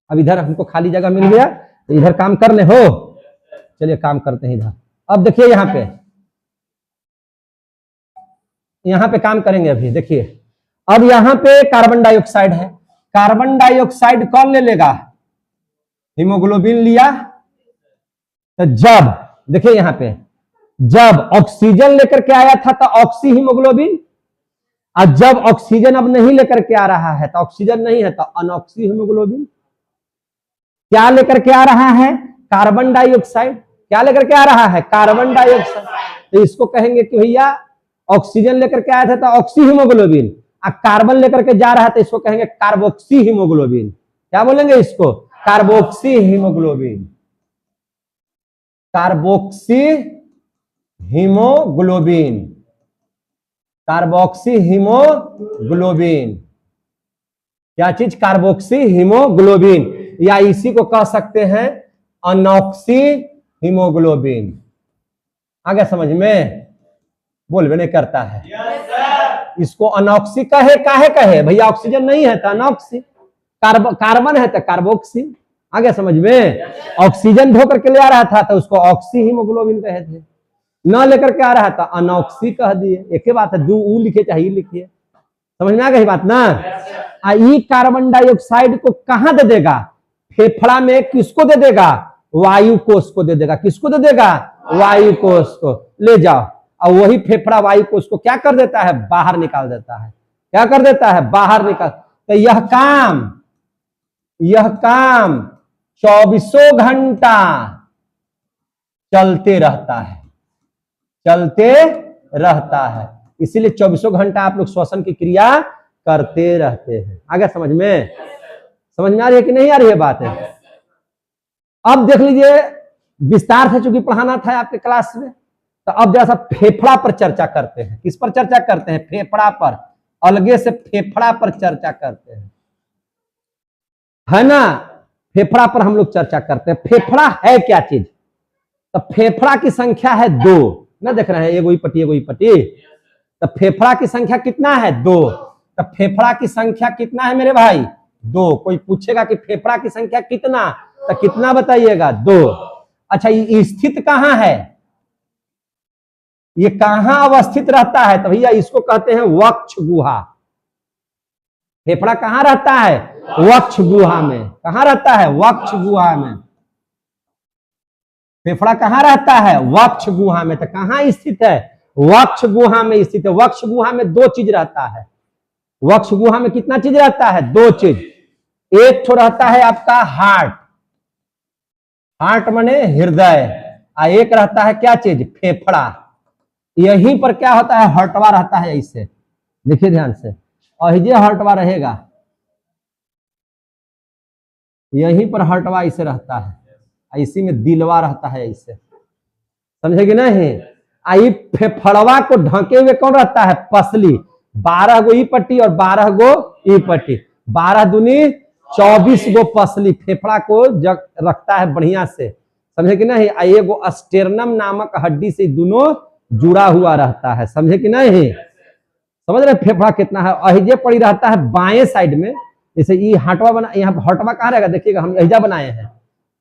अब इधर हमको खाली जगह मिल गया, तो इधर काम करने हो, चलिए काम करते हैं इधर। अब देखिए यहाँ पे काम करेंगे। अभी देखिए, अब यहाँ पे कार्बन डाइऑक्साइड है। कार्बन डाइऑक्साइड कौन ले लेगा, हीमोग्लोबिन लिया। तो जब देखिए यहाँ पे जब ऑक्सीजन लेकर के आया था तो ऑक्सी हीमोग्लोबिन, और जब ऑक्सीजन अब नहीं लेकर के आ रहा है तो ऑक्सीजन नहीं है तो अनऑक्सी हीमोग्लोबिन। क्या लेकर के आ रहा है? Carbon dioxide. क्या लेकर के आ रहा है? Carbon dioxide. तो इसको कहेंगे कि भैया ऑक्सीजन लेकर के आया था तो ऑक्सी हीमोग्लोबिन, और कार्बन लेकर के जा रहा है तो इसको कहेंगे कार्बोक्सी हीमोग्लोबिन। क्या बोलेंगे इसको? Carboxy haemoglobin. Carboxy haemoglobin, carboxy haemoglobin. क्या चीज? कार्बोक्सी हीमोग्लोबिन, या इसी को कह सकते हैं अनॉक्सी हीमोग्लोबिन। आ गया समझ में? बोलबे नहीं करता है। इसको अनॉक्सी कहे भैया, ऑक्सीजन नहीं है तो अनॉक्सी, कार्बन है तो कार्बोक्सी। आ गया समझ में? ऑक्सीजन ढो करके ले आ रहा था तो उसको ऑक्सी हीमोग्लोबिन कहे थे, न लेकर के आ रहा था अनॉक्सी कह दिए। एक ही बात है, दो ऊ लिखे चाहे लिखिए। समझ में आ गई बात ना? ई कार्बन डाइऑक्साइड को कहां दे देगा? फेफड़ा में। किसको दे देगा? वायु कोष को दे देगा। किसको दे देगा? वायु कोष को। ले जाओ, और वही फेफड़ा वायु कोष को क्या कर देता है? बाहर निकाल देता है। क्या कर देता है? बाहर निकाल। तो यह काम 24 घंटा चलते रहता है, चलते रहता है। इसीलिए 24 घंटा आप लोग श्वसन की क्रिया करते रहते हैं। आगे समझ में? समझ में आ रही है कि नहीं आ रही है बात है? अब देख लीजिए, विस्तार से चूंकि पढ़ाना था आपके क्लास में, तो अब जरा सा फेफड़ा पर चर्चा करते हैं। किस पर चर्चा करते हैं? फेफड़ा पर। अलगे से फेफड़ा पर चर्चा करते हैं, है ना? फेफड़ा पर हम लोग चर्चा करते हैं। फेफड़ा है क्या चीज? तो फेफड़ा की संख्या है 2 ना, देख रहे हैं, एगो ही पट्टी। तो फेफड़ा की संख्या कितना है? 2। तो फेफड़ा की संख्या कितना है मेरे भाई? 2। कोई पूछेगा कि फेफड़ा की संख्या कितना, तो कितना बताइएगा? 2। अच्छा, ये स्थित कहां है? ये कहां अवस्थित रहता है? तो भैया इसको कहते हैं वक्ष गुहा। फेफड़ा कहां रहता है? वक्ष गुहा में। कहां रहता है? वक्ष गुहा में। फेफड़ा कहां रहता है? वक्ष गुहा में। तो कहां स्थित है? वक्ष गुहा में स्थित है। वक्ष गुहा में 2 चीज रहता है। वक्ष गुहा में कितना चीज रहता है? 2 चीज। एक तो रहता है आपका हार्ट, हार्ट माने हृदय, और एक रहता है क्या चीज? फेफड़ा। यहीं पर क्या होता है? हर्टवा रहता है। ऐसे देखिए ध्यान से, अहिजे हर्टवा रहेगा, यहीं पर हर्टवा ऐसे रहता है, इसी में दिलवा रहता है ऐसे। समझेगी नहीं? आई फेफड़वा को ढके हुए कौन रहता है? पसली। 12 गो ई पट्टी और 12 गो ई पट्टी, 12 दूनी 24 गो पसली फेफड़ा को जग रखता है बढ़िया से। समझे कि नहीं? एगो स्टेर्नम नामक हड्डी से दोनों जुड़ा हुआ रहता है। समझे कि नहीं? समझ रहे फेफड़ा कितना है? अहिजे पड़ी रहता है बाएं साइड में। जैसे ये हटवा बना, यहाँ हटवा कहाँ रहेगा? देखिएगा, हम अहिजा बनाए हैं।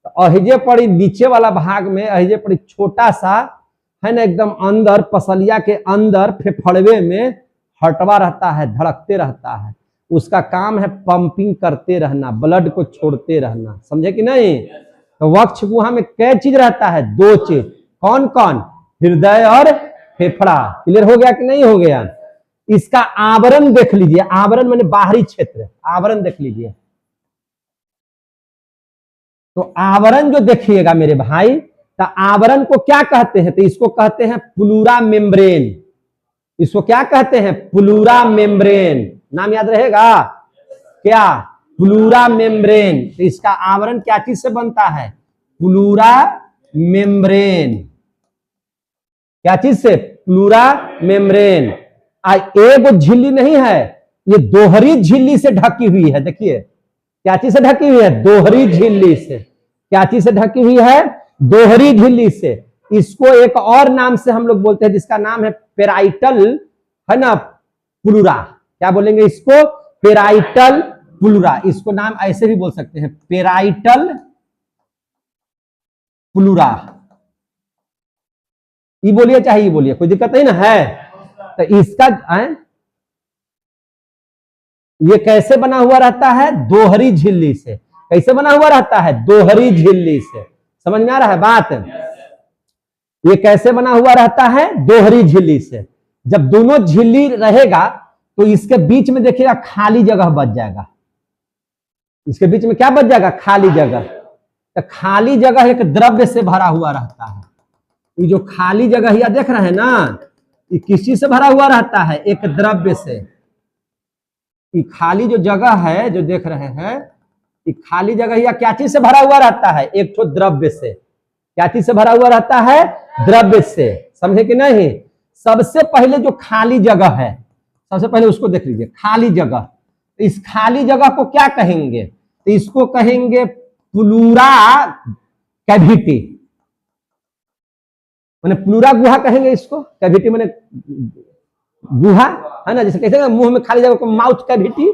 तो अहिजे पड़ी नीचे वाला भाग में, अहिजे पड़ी छोटा सा है ना, एकदम अंदर पसलिया के अंदर फेफड़वे में हटवा रहता है, धड़कते रहता है। उसका काम है पंपिंग करते रहना, ब्लड को छोड़ते रहना। समझे कि नहीं? तो वक्ष गुहा में क्या चीज रहता है? 2 चीज। कौन कौन? हृदय और फेफड़ा। क्लियर हो गया कि नहीं हो गया? इसका आवरण देख लीजिए। आवरण माने बाहरी क्षेत्र, आवरण देख लीजिए। तो आवरण जो देखिएगा मेरे भाई, तो आवरण को क्या कहते हैं? तो इसको कहते हैं प्लूरा मेम्ब्रेन। इसको क्या कहते हैं? Pleura membrane. नाम याद रहेगा क्या? Pleura membrane. तो इसका आवरण क्या चीज से बनता है? Pleura membrane. क्या चीज से? Pleura membrane. एक झिल्ली नहीं है, ये दोहरी झिल्ली से ढकी हुई है। देखिए क्या चीज से ढकी हुई है? दोहरी झिल्ली से। क्या चीज से ढकी हुई है? दोहरी झिल्ली से। इसको एक और नाम से हम लोग बोलते हैं, जिसका नाम है पेराइटल, है ना, प्लूरा। क्या बोलेंगे इसको? Parietal pleura. इसको नाम ऐसे भी बोल सकते हैं, पेराइटल प्लूरा। ये बोलिए चाहे ये बोलिए, कोई दिक्कत नहीं ना है। तो इसका ये कैसे बना हुआ रहता है? दोहरी झिल्ली से। कैसे बना हुआ रहता है? दोहरी झिल्ली से। समझ में आ रहा है बात? ये कैसे बना हुआ रहता है? दोहरी झिल्ली से। जब दोनों झिल्ली रहेगा तो इसके बीच में देखिएगा खाली जगह बच जाएगा। इसके बीच में क्या बच जाएगा? खाली जगह। तो खाली जगह एक द्रव्य से भरा हुआ रहता है। ये जो खाली जगह यह देख रहे हैं ना, ये किस चीज से भरा हुआ रहता है? एक द्रव्य से। ये खाली जो जगह है जो देख रहे हैं, ये खाली जगह यह क्या चीज से भरा हुआ रहता है? एक तो द्रव्य से। क्या चीज से भरा हुआ रहता है? द्रव्य से। समझे कि नहीं? सबसे पहले जो खाली जगह है, सबसे पहले उसको देख लीजिए, खाली जगह। इस खाली जगह को क्या कहेंगे? तो इसको कहेंगे प्लूरा कैविटी, माने प्लूरा गुहा कहेंगे इसको। कैविटी माने गुहा है ना, जैसे कहते हैं मुंह में खाली जगह को माउथ कैविटी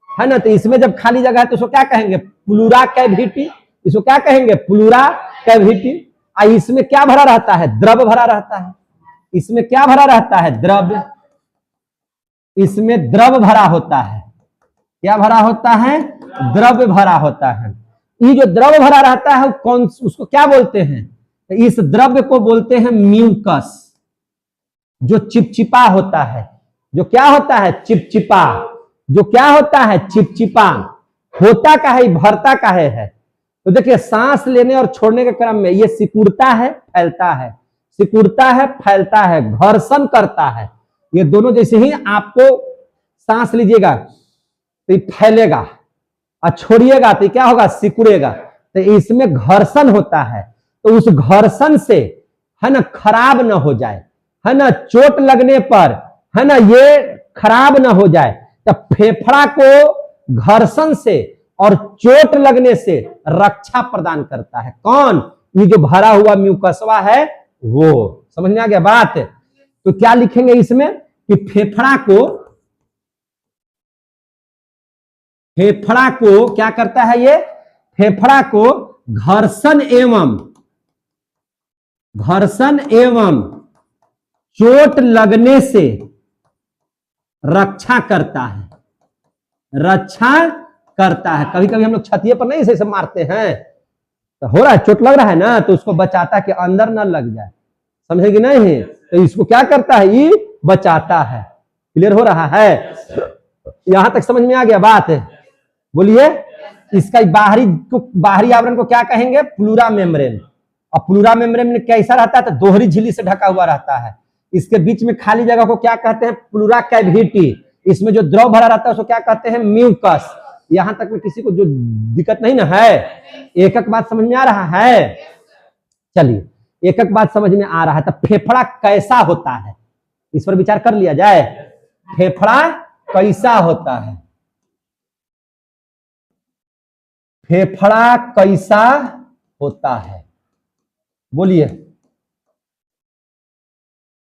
है ना। तो इसमें जब खाली जगह है तो उसको क्या कहेंगे? Pleura cavity. इसको क्या कहेंगे? Pleura cavity. इसमें क्या भरा रहता है? द्रव भरा रहता है। इसमें क्या भरा रहता है? द्रव्य। इसमें द्रव भरा होता है। क्या भरा होता है? द्रव्य भरा होता है। ये जो द्रव भरा रहता है कौन, उसको क्या बोलते हैं? इस द्रव्य को बोलते हैं म्यूकस, जो चिपचिपा होता है। जो क्या होता है? चिपचिपा। जो क्या होता है? चिपचिपा। होता का है, भरता का है। तो देखिए, सांस लेने और छोड़ने के क्रम में ये सिकुड़ता है, फैलता है, सिकुड़ता है, फैलता है, घर्षण करता है। ये दोनों जैसे ही आपको सांस लीजिएगा तो ये फैलेगा और छोड़िएगा तो क्या होगा? सिकुड़ेगा। तो इसमें घर्षण होता है। तो उस घर्षण से है ना खराब ना हो जाए, है ना, चोट लगने पर है ना ये खराब ना हो जाए, तो फेफड़ा को घर्षण से और चोट लगने से रक्षा प्रदान करता है। कौन? ये जो भरा हुआ म्यूकसवा है वो। समझ में आ गया बात? तो क्या लिखेंगे इसमें कि फेफड़ा को क्या करता है? ये फेफड़ा को घर्षण एवं चोट लगने से रक्षा करता है। रक्षा करता है। कभी कभी हम लोग छतिये पर नहीं ऐसे मारते हैं, तो हो रहा है, चोट लग रहा है ना, तो उसको बचाता है कि अंदर ना लग जाए। समझेगी नहीं? तो इसको क्या करता है? ये बचाता है। क्लियर हो रहा है? यहां तक समझ में आ गया बात? बोलिए। इसका बाहरी आवरण को क्या कहेंगे? Pleura membrane. और प्लूरा मेम्ब्रेन में कैसा रहता है? तो दोहरी झिल्ली से ढका हुआ रहता है। इसके बीच में खाली जगह को क्या कहते हैं? Pleura cavity. इसमें जो द्रव भरा रहता है उसको क्या कहते हैं? म्यूकस। यहां तक में किसी को जो दिक्कत नहीं ना है? एक एक बात समझ में आ रहा है? चलिए, एक एक बात समझ में आ रहा है। तो फेफड़ा कैसा होता है, इस पर विचार कर लिया जाए। फेफड़ा कैसा होता है? फेफड़ा कैसा होता है? बोलिए,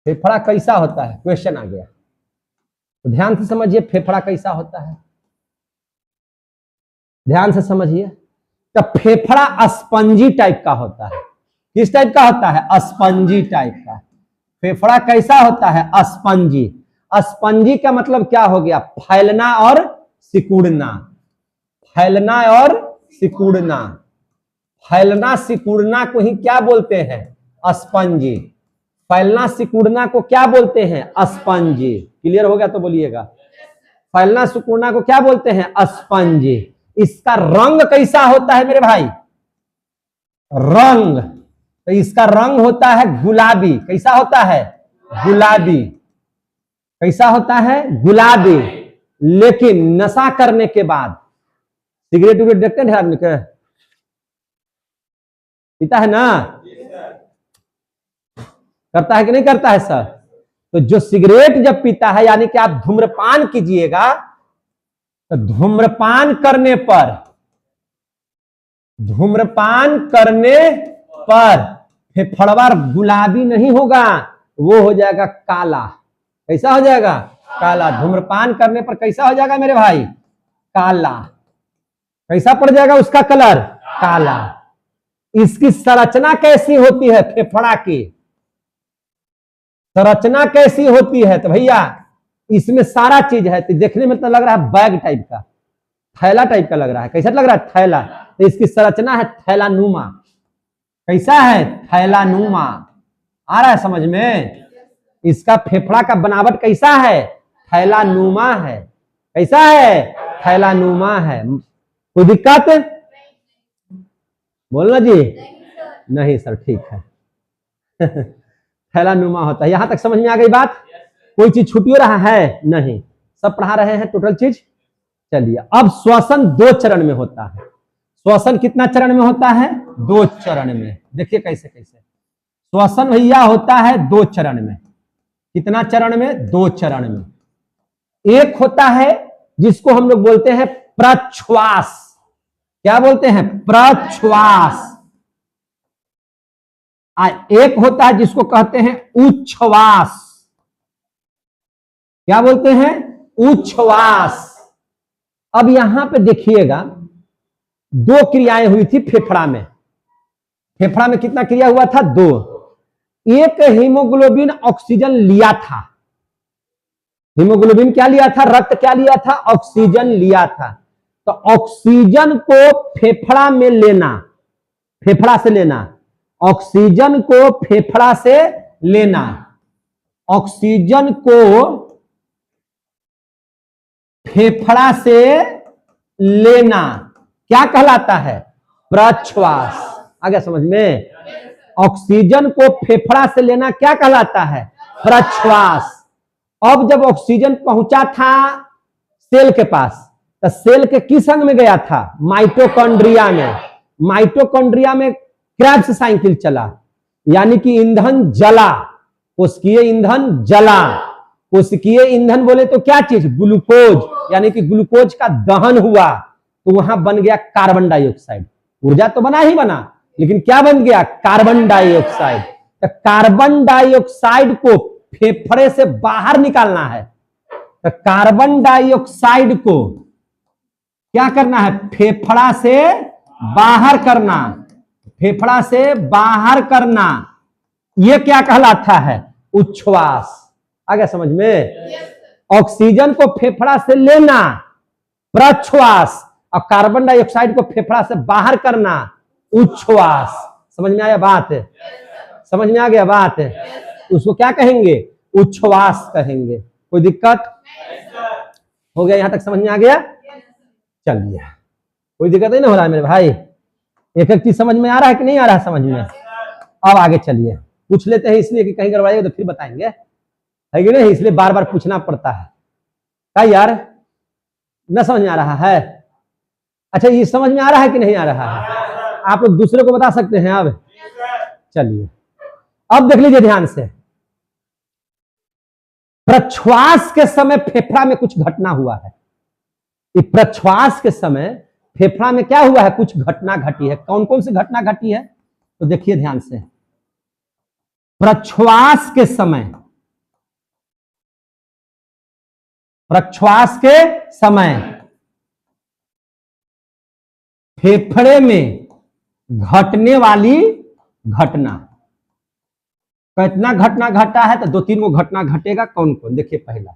फेफड़ा कैसा होता है? क्वेश्चन आ गया, तो ध्यान से समझिए। फेफड़ा कैसा होता है, ध्यान से समझिए। तो फेफड़ा स्पंजी टाइप का होता है। किस टाइप का होता है? स्पंजी टाइप का। फेफड़ा कैसा होता है? स्पंजी। स्पंजी का मतलब क्या हो गया? फैलना और सिकुड़ना। फैलना और सिकुड़ना। फैलना सिकुड़ना को ही क्या बोलते हैं? स्पंजी। फैलना सिकुड़ना को क्या बोलते हैं? स्पंजी। क्लियर हो गया तो बोलिएगा। फैलना सिकुड़ना को क्या बोलते हैं? स्पंजी। इसका रंग कैसा होता है मेरे भाई? रंग, तो इसका रंग होता है गुलाबी। कैसा होता है? गुलाबी। कैसा होता है? गुलाबी। लेकिन नशा करने के बाद, सिगरेट उगरेट देखते हैं आदमी के, पीता है ना, करता है कि नहीं करता है सर? तो जो सिगरेट जब पीता है, यानी कि आप धूम्रपान कीजिएगा, तो धूम्रपान करने पर फेफड़वा गुलाबी नहीं होगा, वो हो जाएगा काला। कैसा हो जाएगा? काला। धूम्रपान करने पर कैसा हो जाएगा मेरे भाई? काला। कैसा पड़ जाएगा उसका कलर? काला। इसकी संरचना कैसी होती है? फेफड़ा की संरचना कैसी होती है? तो भैया इसमें सारा चीज है। तो देखने में तो लग रहा है बैग टाइप का, थैला टाइप का लग रहा है। कैसा लग रहा है? थैला। तो इसकी संरचना है थैलानुमा। कैसा है? थैलानुमा। आ रहा है समझ में? इसका फेफड़ा का बनावट कैसा है? थैलानुमा है। कैसा है? थैलानुमा है। कोई दिक्कत? बोलना जी। नहीं सर, ठीक है। थैलानुमा होता है। यहां तक समझ में आ गई बात? कोई चीज छूट रहा है? नहीं, सब पढ़ा रहे हैं टोटल चीज। चलिए, अब श्वसन 2 चरण में होता है। श्वसन कितना चरण में होता है? 2 चरण में। देखिए कैसे कैसे श्वसन भैया होता है 2 चरण में। कितना चरण में? 2 चरण में। एक होता है जिसको हम लोग बोलते हैं प्रश्वास। क्या बोलते हैं? प्रश्वास। एक होता है जिसको कहते हैं उच्छ्वास। क्या बोलते हैं? उच्छ्वास। अब यहां पे देखिएगा 2 क्रियाएं हुई थी फेफड़ा में। फेफड़ा में कितना क्रिया हुआ था? 2। एक हीमोग्लोबिन ऑक्सीजन लिया था। हीमोग्लोबिन क्या लिया था? रक्त क्या लिया था? ऑक्सीजन लिया था। तो ऑक्सीजन को फेफड़ा में लेना, फेफड़ा से लेना, ऑक्सीजन को फेफड़ा से लेना, ऑक्सीजन को फेफड़ा से लेना क्या कहलाता है? प्रश्वास। आ गया समझ में? ऑक्सीजन को फेफड़ा से लेना क्या कहलाता है? प्रश्वास। अब जब ऑक्सीजन पहुंचा था सेल के पास, तो सेल के किस अंग में गया था? माइटोकॉन्ड्रिया में। माइटोकॉन्ड्रिया में क्रेब्स साइकिल चला, यानी कि ईंधन जला, कोशिकीय ईंधन जला। कोशिकीय ईंधन बोले तो क्या चीज? ग्लूकोज, यानी कि ग्लूकोज का दहन हुआ तो वहां बन गया कार्बन डाइऑक्साइड। ऊर्जा तो बना ही बना, लेकिन क्या बन गया? Carbon dioxide. तो कार्बन डाइऑक्साइड को फेफड़े से बाहर निकालना है। तो कार्बन डाइऑक्साइड को क्या करना है? फेफड़ा से बाहर करना। फेफड़ा से बाहर करना, यह क्या कहलाता है? उच्छ्वास। आ गया समझ में? ऑक्सीजन को फेफड़ा से लेना प्रश्वास, और कार्बन डाइऑक्साइड को फेफड़ा से बाहर करना उच्छ्वास। समझ में आया बात? समझ में आ गया बात? उसको क्या कहेंगे? उच्छ्वास कहेंगे। कोई दिक्कत हो गया? यहां तक समझ में आ गया? चलिए, कोई दिक्कत नहीं ना हो रहा है मेरे भाई? एक एक चीज समझ में आ रहा है कि नहीं आ रहा है समझ में? अब आगे चलिए, पूछ लेते हैं इसलिए कि कहीं गड़बड़ाएगा तो फिर बताएंगे, है कि नहीं? इसलिए बार बार पूछना पड़ता है। क्या यार, न समझ में आ रहा है? अच्छा, ये समझ में आ रहा है कि नहीं आ रहा है? आप लोग दूसरे को बता सकते हैं। अब चलिए, अब देख लीजिए ध्यान से। प्रश्वास के समय फेफड़ा में कुछ घटना हुआ है। ये प्रश्वास के समय फेफड़ा में क्या हुआ है? कुछ घटना घटी है। कौन कौन सी घटना घटी है? तो देखिए ध्यान से। प्रश्वास के समय, प्रश्वास के समय फेफड़े में घटने वाली घटना, कितना घटना घटा है? तो 2-3 गो घटना घटेगा। कौन कौन? देखिए, पहला,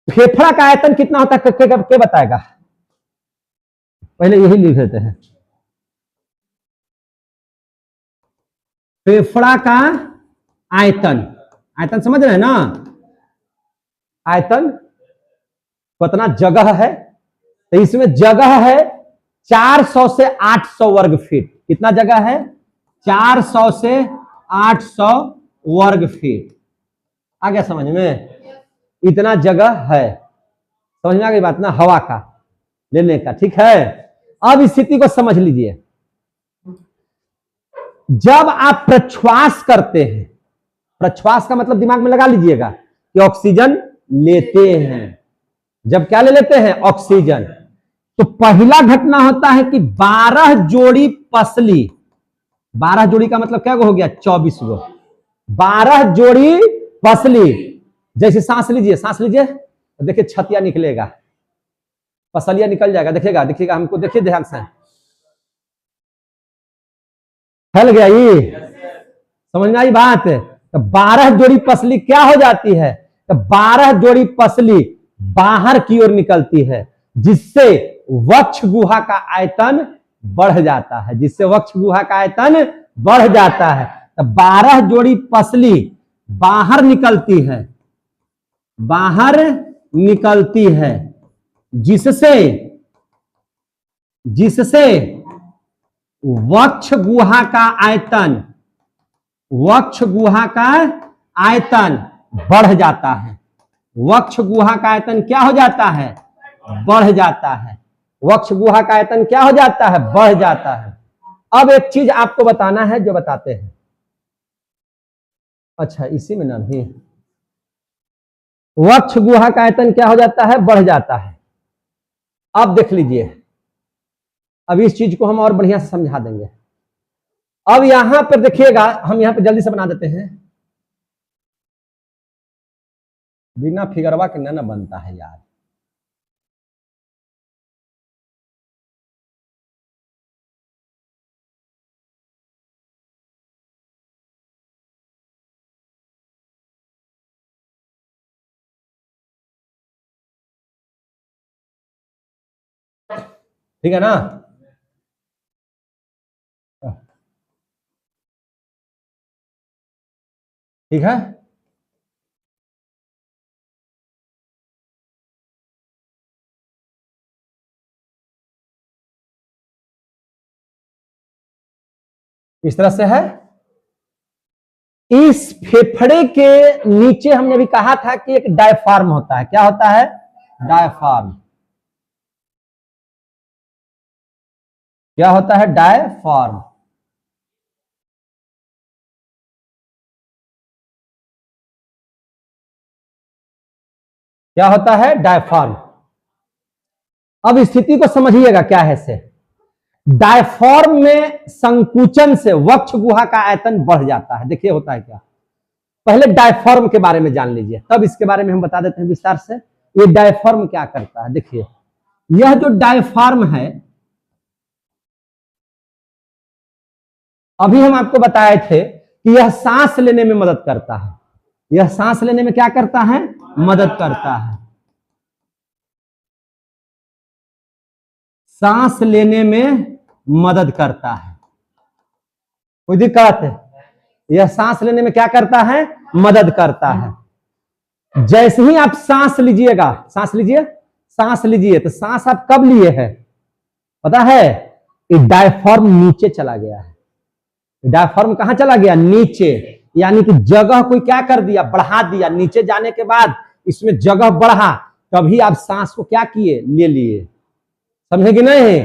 फेफड़ा का आयतन कितना होता है? क्या बताएगा? पहले यही लिख लेते हैं। फेफड़ा का आयतन, आयतन समझ रहे हैं ना? आयतन कितना जगह है? तो इसमें जगह है 400 से 800 वर्ग फीट। कितना जगह है? 400 से 800 वर्ग फीट। आ गया समझ में? इतना जगह है। समझ में आ गई बात ना? हवा का लेने का। ठीक है, अब स्थिति को समझ लीजिए। जब आप प्रश्वास करते हैं, प्रश्वास का मतलब दिमाग में लगा लीजिएगा कि ऑक्सीजन लेते हैं। जब क्या ले लेते हैं? ऑक्सीजन। तो पहला घटना होता है कि 12 जोड़ी पसली, 12 जोड़ी का मतलब क्या हो गया? 24 गो। 12 जोड़ी पसली। जैसे सांस लीजिए, सांस लीजिए, तो देखिए छतिया निकलेगा, पसलिया निकल जाएगा। देखिएगा, देखिएगा हमको, देखिए ध्यान से। फैल गया ये? समझ में आई बात? तो 12 जोड़ी पसली क्या हो जाती है? तो 12 जोड़ी पसली बाहर की ओर निकलती है, जिससे वक्ष गुहा का आयतन बढ़ जाता है। जिससे वक्ष गुहा का आयतन बढ़ जाता है। तो 12 जोड़ी पसली बाहर निकलती है, बाहर निकलती है, जिससे जिससे वक्ष गुहा का आयतन, वक्ष गुहा का आयतन बढ़ जाता है। वक्ष गुहा का आयतन क्या हो जाता है? बढ़ जाता है। वक्ष गुहा का आयतन क्या हो जाता है? बढ़ जाता है। अब एक चीज आपको बताना है जो बताते हैं। अच्छा, इसी में नहीं, वक्ष गुहा का आयतन क्या हो जाता है? बढ़ जाता है। अब देख लीजिए, अब इस चीज को हम और बढ़िया से समझा देंगे। अब यहां पर देखिएगा, हम यहां पर जल्दी से बना देते हैं, बिना फिगरवा के ना बनता है यार। ठीक है ना? ठीक है, इस तरह से है। इस फेफड़े के नीचे हमने भी कहा था कि एक डायफ्राम होता है। क्या होता है? डायफ्राम। क्या होता है? डायफ्राम। क्या होता है? डायफ्राम। अब स्थिति को समझिएगा क्या है से। डायफ्राम में संकुचन से वक्ष गुहा का आयतन बढ़ जाता है। देखिए होता है क्या। पहले डायफ्राम के बारे में जान लीजिए, तब इसके बारे में हम बता देते हैं विस्तार से। ये डायफ्राम क्या करता है? देखिए, यह जो डायफ्राम है, अभी हम आपको बताए थे कि यह सांस लेने में मदद करता है। यह सांस लेने में क्या करता है? मदद करता है। सांस लेने में मदद करता है। कोई दिक्कत है? यह सांस लेने में क्या करता है? मदद करता है। जैसे ही आप सांस लीजिएगा, सांस लीजिए, सांस लीजिए, तो सांस आप कब लिए हैं पता है? ये डायफ्राम नीचे चला गया है। डायफ्राम कहां चला गया? नीचे। यानी कि जगह कोई क्या कर दिया? बढ़ा दिया। नीचे जाने के बाद इसमें जगह बढ़ा, तभी आप सांस को क्या किए? ले लिए। समझे कि नहीं?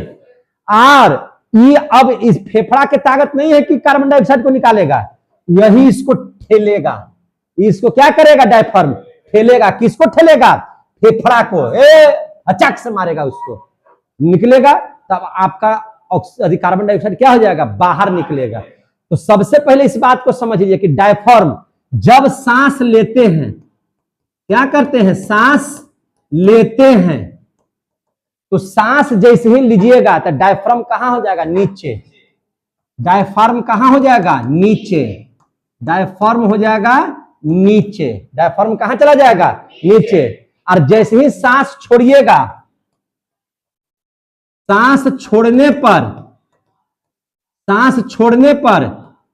और ये अब इस फेफड़ा की ताकत नहीं है कि कार्बन डाइऑक्साइड को निकालेगा, यही इसको ठेलेगा। इसको क्या करेगा? डायफ्राम ठेलेगा। किसको ठेलेगा? फेफड़ा को। अचाक से मारेगा, उसको निकलेगा, तब आपका कार्बन डाइऑक्साइड क्या हो जाएगा? बाहर निकलेगा। तो सबसे पहले इस बात को समझिए कि डायफ्राम जब सांस लेते हैं, क्या करते हैं? सांस लेते हैं, तो सांस जैसे ही लीजिएगा तो डायफ्राम कहां हो जाएगा? नीचे। डायफ्राम कहां हो जाएगा? नीचे। डायफ्राम हो जाएगा नीचे। डायफ्राम कहां चला जाएगा? नीचे। और जैसे ही सांस छोड़िएगा, सांस छोड़ने पर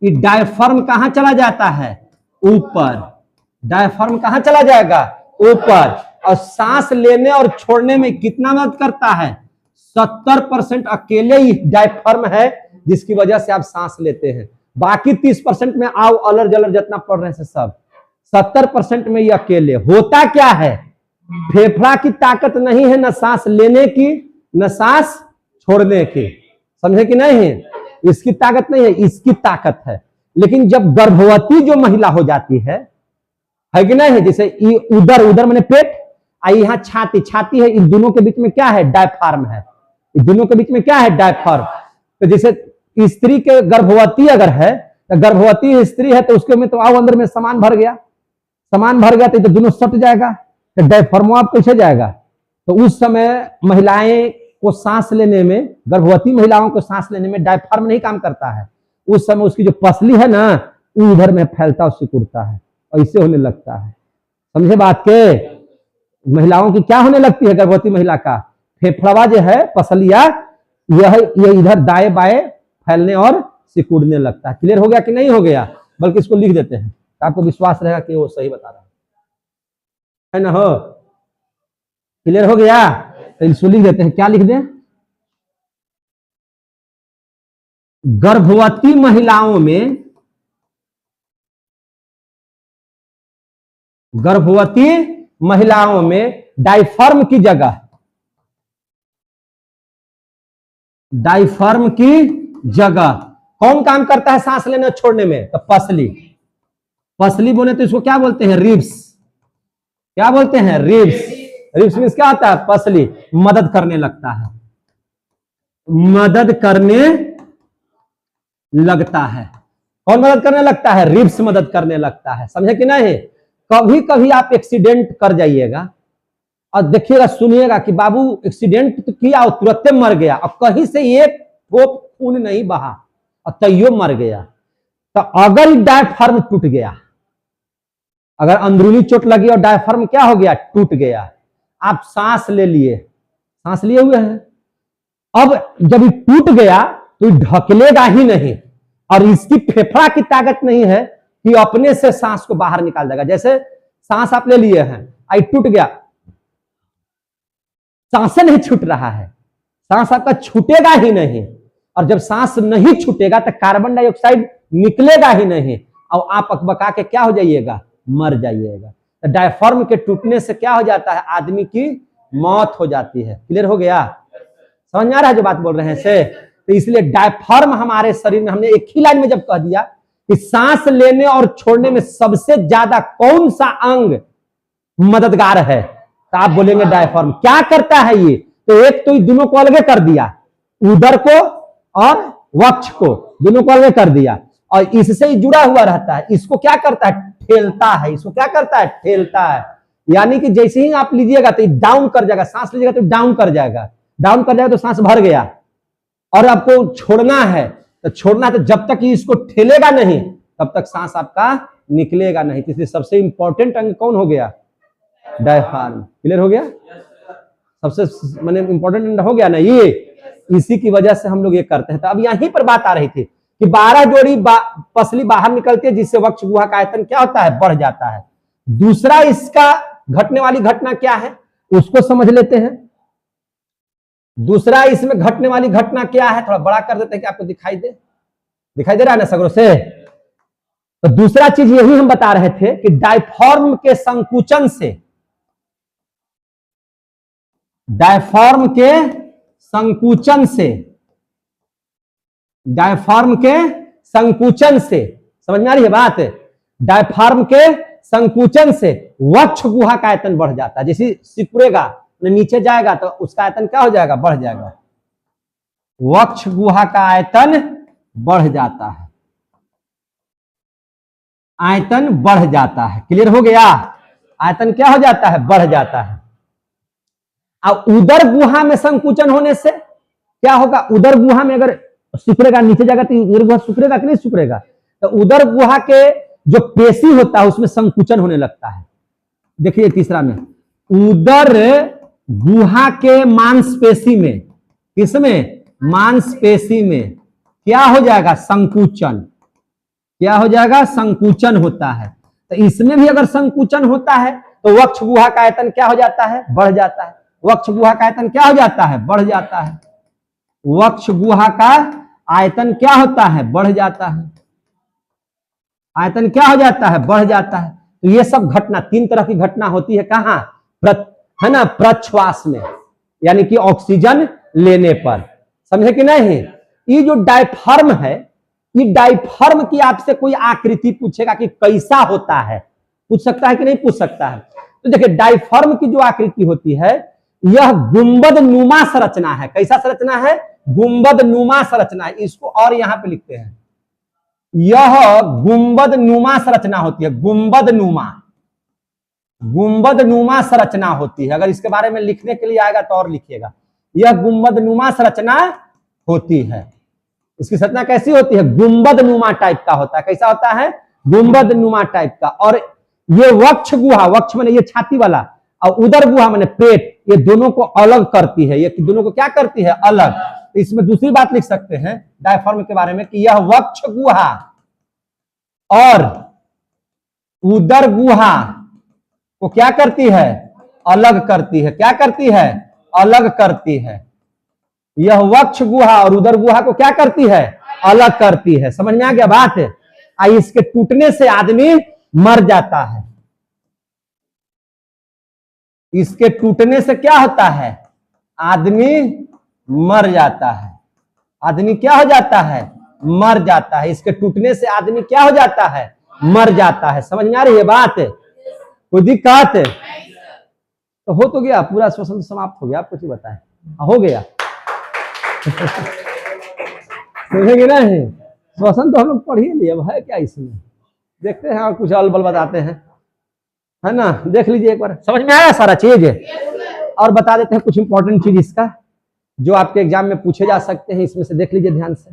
ये डायफ्राम कहां चला जाता है? ऊपर। डायफ्राम कहां चला जाएगा? ऊपर। और सांस लेने और छोड़ने में कितना मदद करता है? 70% अकेले ही डायफ्राम है जिसकी वजह से आप सांस लेते हैं। बाकी 30% में आओ अलर जलर जितना पढ़ रहे हैं सब, 70% में ये अकेले। होता क्या है? फेफड़ा की ताकत नहीं है, न सांस लेने की न सांस छोड़ने की। समझे कि नहीं? इसकी ताकत नहीं है, इसकी ताकत है। लेकिन जब गर्भवती जो महिला हो जाती है कि नहीं, जैसे उधर मैंने पेट, यहाँ छाती, छाती है, इन दोनों के बीच में क्या है? डायफ्राम है। इन दोनों के बीच में क्या है? डायफ्राम। तो जैसे स्त्री के गर्भवती अगर है, तो गर्भवती स्त्री है तो उसके में तो आओ अंदर में सामान भर गया, तो दोनों सट जाएगा, तो डायफ्राम आप कैसे जाएगा? तो उस समय महिलाएं को सांस लेने में, गर्भवती महिलाओं को सांस लेने में डायफ्राम नहीं काम करता है। उस समय उसकी जो पसली है ना, उधर में फैलता और सिकुड़ता है, और इससे होने लगता है। समझे बात के? महिलाओं की क्या होने लगती है? गर्भवती महिला का फेफड़ा जो है, पसलिया, यह इधर दाएं बाएं फैलने और सिकुड़ने लगता है। क्लियर हो गया कि नहीं हो गया? बल्कि इसको लिख देते हैं तो आपको विश्वास रहेगा कि वो सही बता रहा है ना। हो क्लियर हो गया? तो इसको लिख देते हैं, क्या लिख दें? गर्भवती महिलाओं में, गर्भवती महिलाओं में डायफर्म की जगह, डायफर्म की जगह कौन काम करता है सांस लेने और छोड़ने में? तो पसली। पसली बोले तो इसको क्या बोलते हैं? रिब्स। क्या बोलते हैं? रिब्स। रिब्स मींस क्या होता है? पसली। मदद करने लगता है, मदद करने लगता है। कौन मदद करने लगता है? रिब्स मदद करने लगता है। समझे कि नहीं? कभी कभी आप एक्सीडेंट कर जाइएगा और देखिएगा, सुनिएगा कि बाबू एक्सीडेंट तो किया और तुरंत मर गया और कहीं से एक ठोप खून नहीं बहा और तैयो मर गया। तो अगर डायफ्राम टूट गया, अगर अंदरूनी चोट लगी और डायफ्राम क्या हो गया? टूट गया, आप सांस ले लिए, सांस लिए हुए हैं, अब जब ये टूट गया तो ढकलेगा ही नहीं और इसकी फेफड़ा की ताकत नहीं है कि अपने से सांस को बाहर निकाल देगा। जैसे सांस आप ले लिए हैं, आई टूट गया, सांस नहीं छूट रहा है, सांस आपका छूटेगा ही नहीं, और जब सांस नहीं छूटेगा तो कार्बन डाइऑक्साइड निकलेगा ही नहीं और आप अकबका के क्या हो जाइएगा? मर जाइएगा। तो डायफ्राम के टूटने से क्या हो जाता है? आदमी की मौत हो जाती है। क्लियर हो गया? समझ में आ रहा है जो बात बोल रहे हैं से? तो इसलिए डायफ्राम हमारे शरीर में, हमने एक ही लाइन में जब कह दिया कि सांस लेने और छोड़ने में सबसे ज्यादा कौन सा अंग मददगार है, तो आप बोलेंगे डायफ्राम। क्या करता है ये? तो एक तो दोनों को अलग कर दिया, उदर को और वक्ष को, दोनों को अलग कर दिया और इससे ही जुड़ा हुआ रहता है। इसको क्या करता है? ठेलता है। इसको क्या करता है? ठेलता है। यानी कि जैसे ही आप लीजिएगा तो डाउन कर जाएगा, सांस लीजिएगा तो डाउन कर जाएगा, डाउन कर जाएगा तो सांस भर गया, और आपको छोड़ना है तो छोड़ना है, तो जब तक इसको ठेलेगा नहीं तब तक सांस आपका निकलेगा नहीं। इसलिए सबसे इंपॉर्टेंट अंग कौन हो गया? डायफ्राम। क्लियर हो गया? सबसे माने इंपॉर्टेंट अंग हो गया ना ये, इसी की वजह से हम लोग ये करते हैं। तो अब यहीं पर बात आ रही थी कि 12 जोड़ी पसली बाहर निकलती है, जिससे वक्ष गुहा का आयतन क्या होता है? बढ़ जाता है। दूसरा इसका घटने वाली घटना क्या है उसको समझ लेते हैं। दूसरा इसमें घटने वाली घटना क्या है, थोड़ा बड़ा कर देते हैं कि आपको दिखाई दे रहा है ना सगरों से। तो दूसरा चीज यही हम बता रहे थे कि डायफ्राम के संकुचन से, डायफ्राम के संकुचन से, डायफ्राम के संकुचन से, समझ में आ रही है बात? डायफ्राम के संकुचन से वक्ष गुहा का आयतन बढ़ जाता है। जैसे सिकुड़ेगा, नीचे जाएगा तो उसका आयतन क्या हो जाएगा? बढ़ जाएगा। वक्ष गुहा का आयतन बढ़ जाता है, आयतन बढ़ जाता है। क्लियर हो गया? आयतन क्या हो जाता है? बढ़ जाता है। अब उदर गुहा में संकुचन होने से क्या होगा? उदर गुहा में अगर सिकुड़ेगा, नीचे जाएगा तो उदर गुहा सिकुड़ेगा कि नहीं सिकुड़ेगा? तो उदर गुहा के जो पेशी होता है उसमें संकुचन होने लगता है। देखिए तीसरा में, उदर गुहा के मांसपेशी में, किसमें? मांसपेशी में क्या हो जाएगा? संकुचन। क्या हो जाएगा? संकुचन होता है। तो इसमें भी अगर संकुचन होता है तो वक्ष गुहा का आयतन क्या हो जाता है? बढ़ जाता है। वक्ष गुहा का आयतन क्या हो जाता है? बढ़ जाता है। वक्ष गुहा का आयतन क्या होता है? बढ़ जाता है। आयतन क्या हो जाता है? बढ़ जाता है। तो ये सब घटना, 3 तरह की घटना होती है। कहां? है ना, प्रश्वास में, यानी कि ऑक्सीजन लेने पर। समझे कि नहीं? ये जो डायफ्राम है, ये डायफ्राम की आपसे कोई आकृति पूछेगा कि कैसा होता है, पूछ सकता है कि नहीं पूछ सकता है? तो देखिए डायफ्राम की जो आकृति होती है यह गुंबद नुमा संरचना है। कैसा संरचना है? गुंबद नुमा संरचना है। इसको और यहां पे लिखते हैं, यह गुंबद नुमा संरचना होती है। गुंबद नुमा, गुंबद नुमा संरचना होती है। अगर इसके बारे में लिखने के लिए आएगा तो और लिखिएगा, यह गुंबद नुमा संरचना होती है। इसकी संरचना कैसी होती है? गुंबद नुमा टाइप का होता है। कैसा होता है? गुंबद नुमा टाइप का। और ये वक्ष गुहा, वक्ष माने ये छाती वाला, और उदर गुहा माने पेट, ये दोनों को अलग करती है। ये दोनों को क्या करती है? अलग। तो इसमें दूसरी बात लिख सकते हैं डायफ्राम के बारे में कि यह वक्ष गुहा और उदर गुहा को क्या करती है? अलग करती है। क्या करती है? अलग करती है। यह वक्ष गुहा और उदर गुहा को क्या करती है? अलग करती है। समझ में आ गया बात? इसके टूटने से आदमी मर जाता है। इसके टूटने से क्या होता है? आदमी मर जाता है। आदमी क्या हो जाता है? मर जाता है। इसके टूटने से आदमी क्या हो जाता है? मर जाता है। समझ में आ रही है बात? कोई दिक्कत? तो हो तो गया, पूरा श्वसन समाप्त हो गया। आप कुछ बताएं। हो गया। समझेंगे ना? श्वसन तो हम लोग पढ़ ही लिए, अब है क्या इसमें? देखते हैं और कुछ अलबल बताते हैं, है ना? देख लीजिए एक बार, समझ में आया सारा चीज? और बता देते हैं कुछ इंपॉर्टेंट चीज इसका जो आपके एग्जाम में पूछे जा सकते हैं। इसमें से देख लीजिए ध्यान से,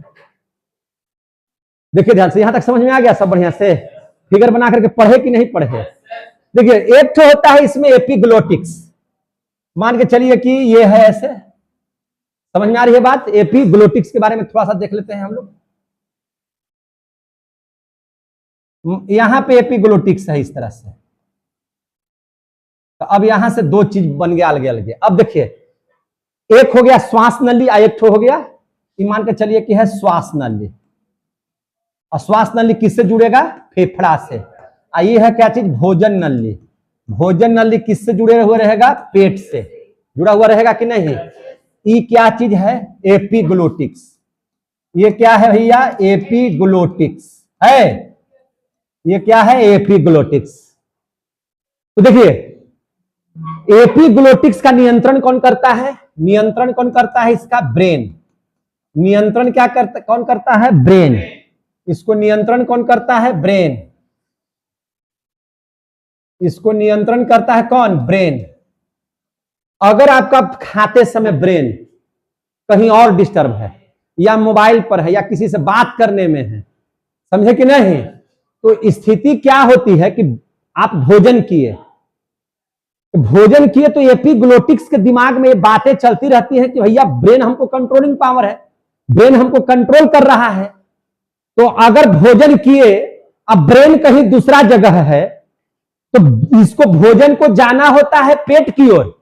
देखिए ध्यान से। यहां तक समझ में आ गया सब बढ़िया से? फिगर बना करके पढ़े कि नहीं पढ़े? देखिए एक तो होता है इसमें एपिग्लोटिक्स। मान के चलिए कि ये है ऐसे। समझ में आ रही है बात? एपिग्लोटिक्स के बारे में थोड़ा सा देख लेते हैं हम लोग। यहां पे एपिग्लोटिक्स है इस तरह से। तो अब यहां से दो चीज बन गया अलग अलग। अब देखिए, एक हो गया श्वास नली, एक हो गया, मान के चलिए कि है श्वास नली। और श्वास नली किससे जुड़ेगा? फेफड़ा से। ये है क्या चीज? भोजन नली। भोजन नली किससे जुड़े हुए रहेगा? पेट से जुड़ा हुआ रहेगा कि नहीं? ये क्या चीज है? एपिग्लोटिक्स। ये क्या है भैया? एपिग्लोटिक्स है। ये क्या है? एपिग्लोटिक्स। तो देखिए, एपिग्लोटिक्स का नियंत्रण कौन करता है? नियंत्रण कौन करता है इसका? ब्रेन। नियंत्रण क्या करता, कौन करता है? ब्रेन। इसको नियंत्रण कौन करता है? ब्रेन। इसको नियंत्रण करता है कौन? ब्रेन। अगर आपका खाते समय ब्रेन कहीं और डिस्टर्ब है, या मोबाइल पर है, या किसी से बात करने में है, समझे कि नहीं, तो स्थिति क्या होती है कि आप भोजन किए, भोजन किए तो एपिग्लोटिक्स के दिमाग में ये बातें चलती रहती हैं कि भैया ब्रेन हमको कंट्रोलिंग पावर है, ब्रेन हमको कंट्रोल कर रहा है। तो अगर भोजन किए, अब ब्रेन कहीं दूसरा जगह है, तो इसको भोजन को जाना होता है पेट की ओर,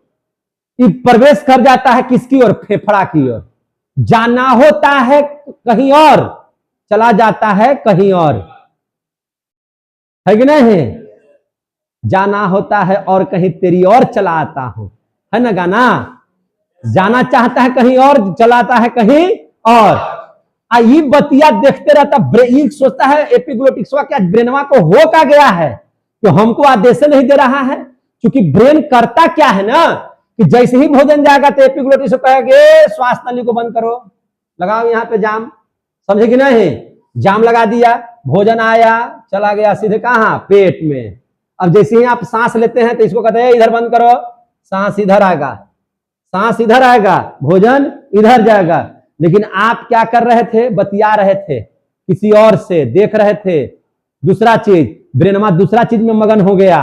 प्रवेश कर जाता है किसकी ओर? फेफड़ा की ओर। जाना होता है कहीं और, चला जाता है कहीं और, है कि नहीं? जाना होता है और कहीं तेरी और चला आता हूं, है ना गाना? जाना चाहता है कहीं और, चलाता है कहीं और। ये बतिया देखते रहता, ब्रेन सोचता है एपिग्लोटिक्स क्या ब्रेनवा को हो क्या गया है कि हमको आदेश नहीं दे रहा है। क्योंकि ब्रेन करता क्या है ना कि जैसे ही भोजन जाएगा तो एपिग्लोटिक्स कहेगा श्वास नली को बंद करो, लगाओ यहाँ पे जाम। समझे कि नहीं? जाम लगा दिया, भोजन आया, चला गया सीधे कहां? पेट में। अब जैसे ही आप सांस लेते हैं तो इसको कहते हैं इधर बंद करो, सांस इधर आएगा, सांस इधर आएगा, भोजन इधर जाएगा। लेकिन आप क्या कर रहे थे? बतिया रहे थे किसी और से, देख रहे थे दूसरा चीज, ब्रेनमा दूसरा चीज में मगन हो गया,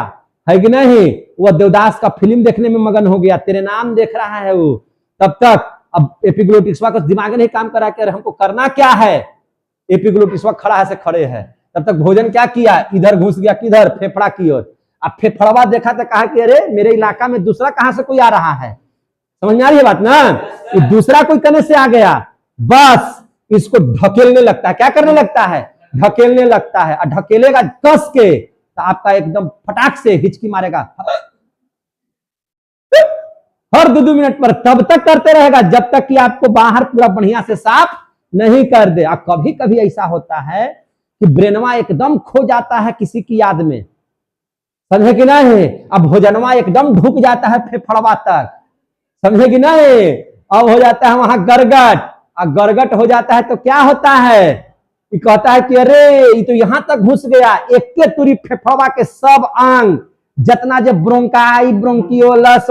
है कि नहीं? वो देवदास का फिल्म देखने में मगन हो गया, तेरे नाम देख रहा है वो। तब तक अब एपिग्लोटिक्सवा का दिमाग नहीं काम करा कि हमको करना क्या है। एपिग्लोटिक्सवा खड़ा है से खड़े है। तब तक भोजन क्या किया? इधर घुस गया, किधर? फेफड़ा की ओर। अब फेफड़वा देखा तो कहा कि अरे मेरे इलाका में दूसरा कहां से कोई आ रहा है। समझ में आ रही है बात ना? दूसरा कोई कने से आ गया, बस इसको ढकेलने लगता है। क्या करने लगता है? ढकेलने लगता है। और ढकेलेगा कस के तो आपका एकदम फटाक से हिचकी मारेगा हर 2-2 मिनट पर। तब तक करते रहेगा जब तक कि आपको बाहर पूरा बढ़िया से साफ नहीं कर दे। और कभी कभी ऐसा होता है कि ब्रेनवा एकदम खो जाता है किसी की याद में, समझे कि नहीं? अब भोजनवा एकदम ढुक जाता है फेफड़वा तक, समझे कि नहीं? अब हो जाता है वहां गरगट। और गरगट हो जाता है तो क्या होता है? ये कहता है कि अरे ये तो यहां तक घुस गया, एक के तुरी फेफड़वा के सब अंग जितना जो ब्रोंकाई, ब्रोंकियोलस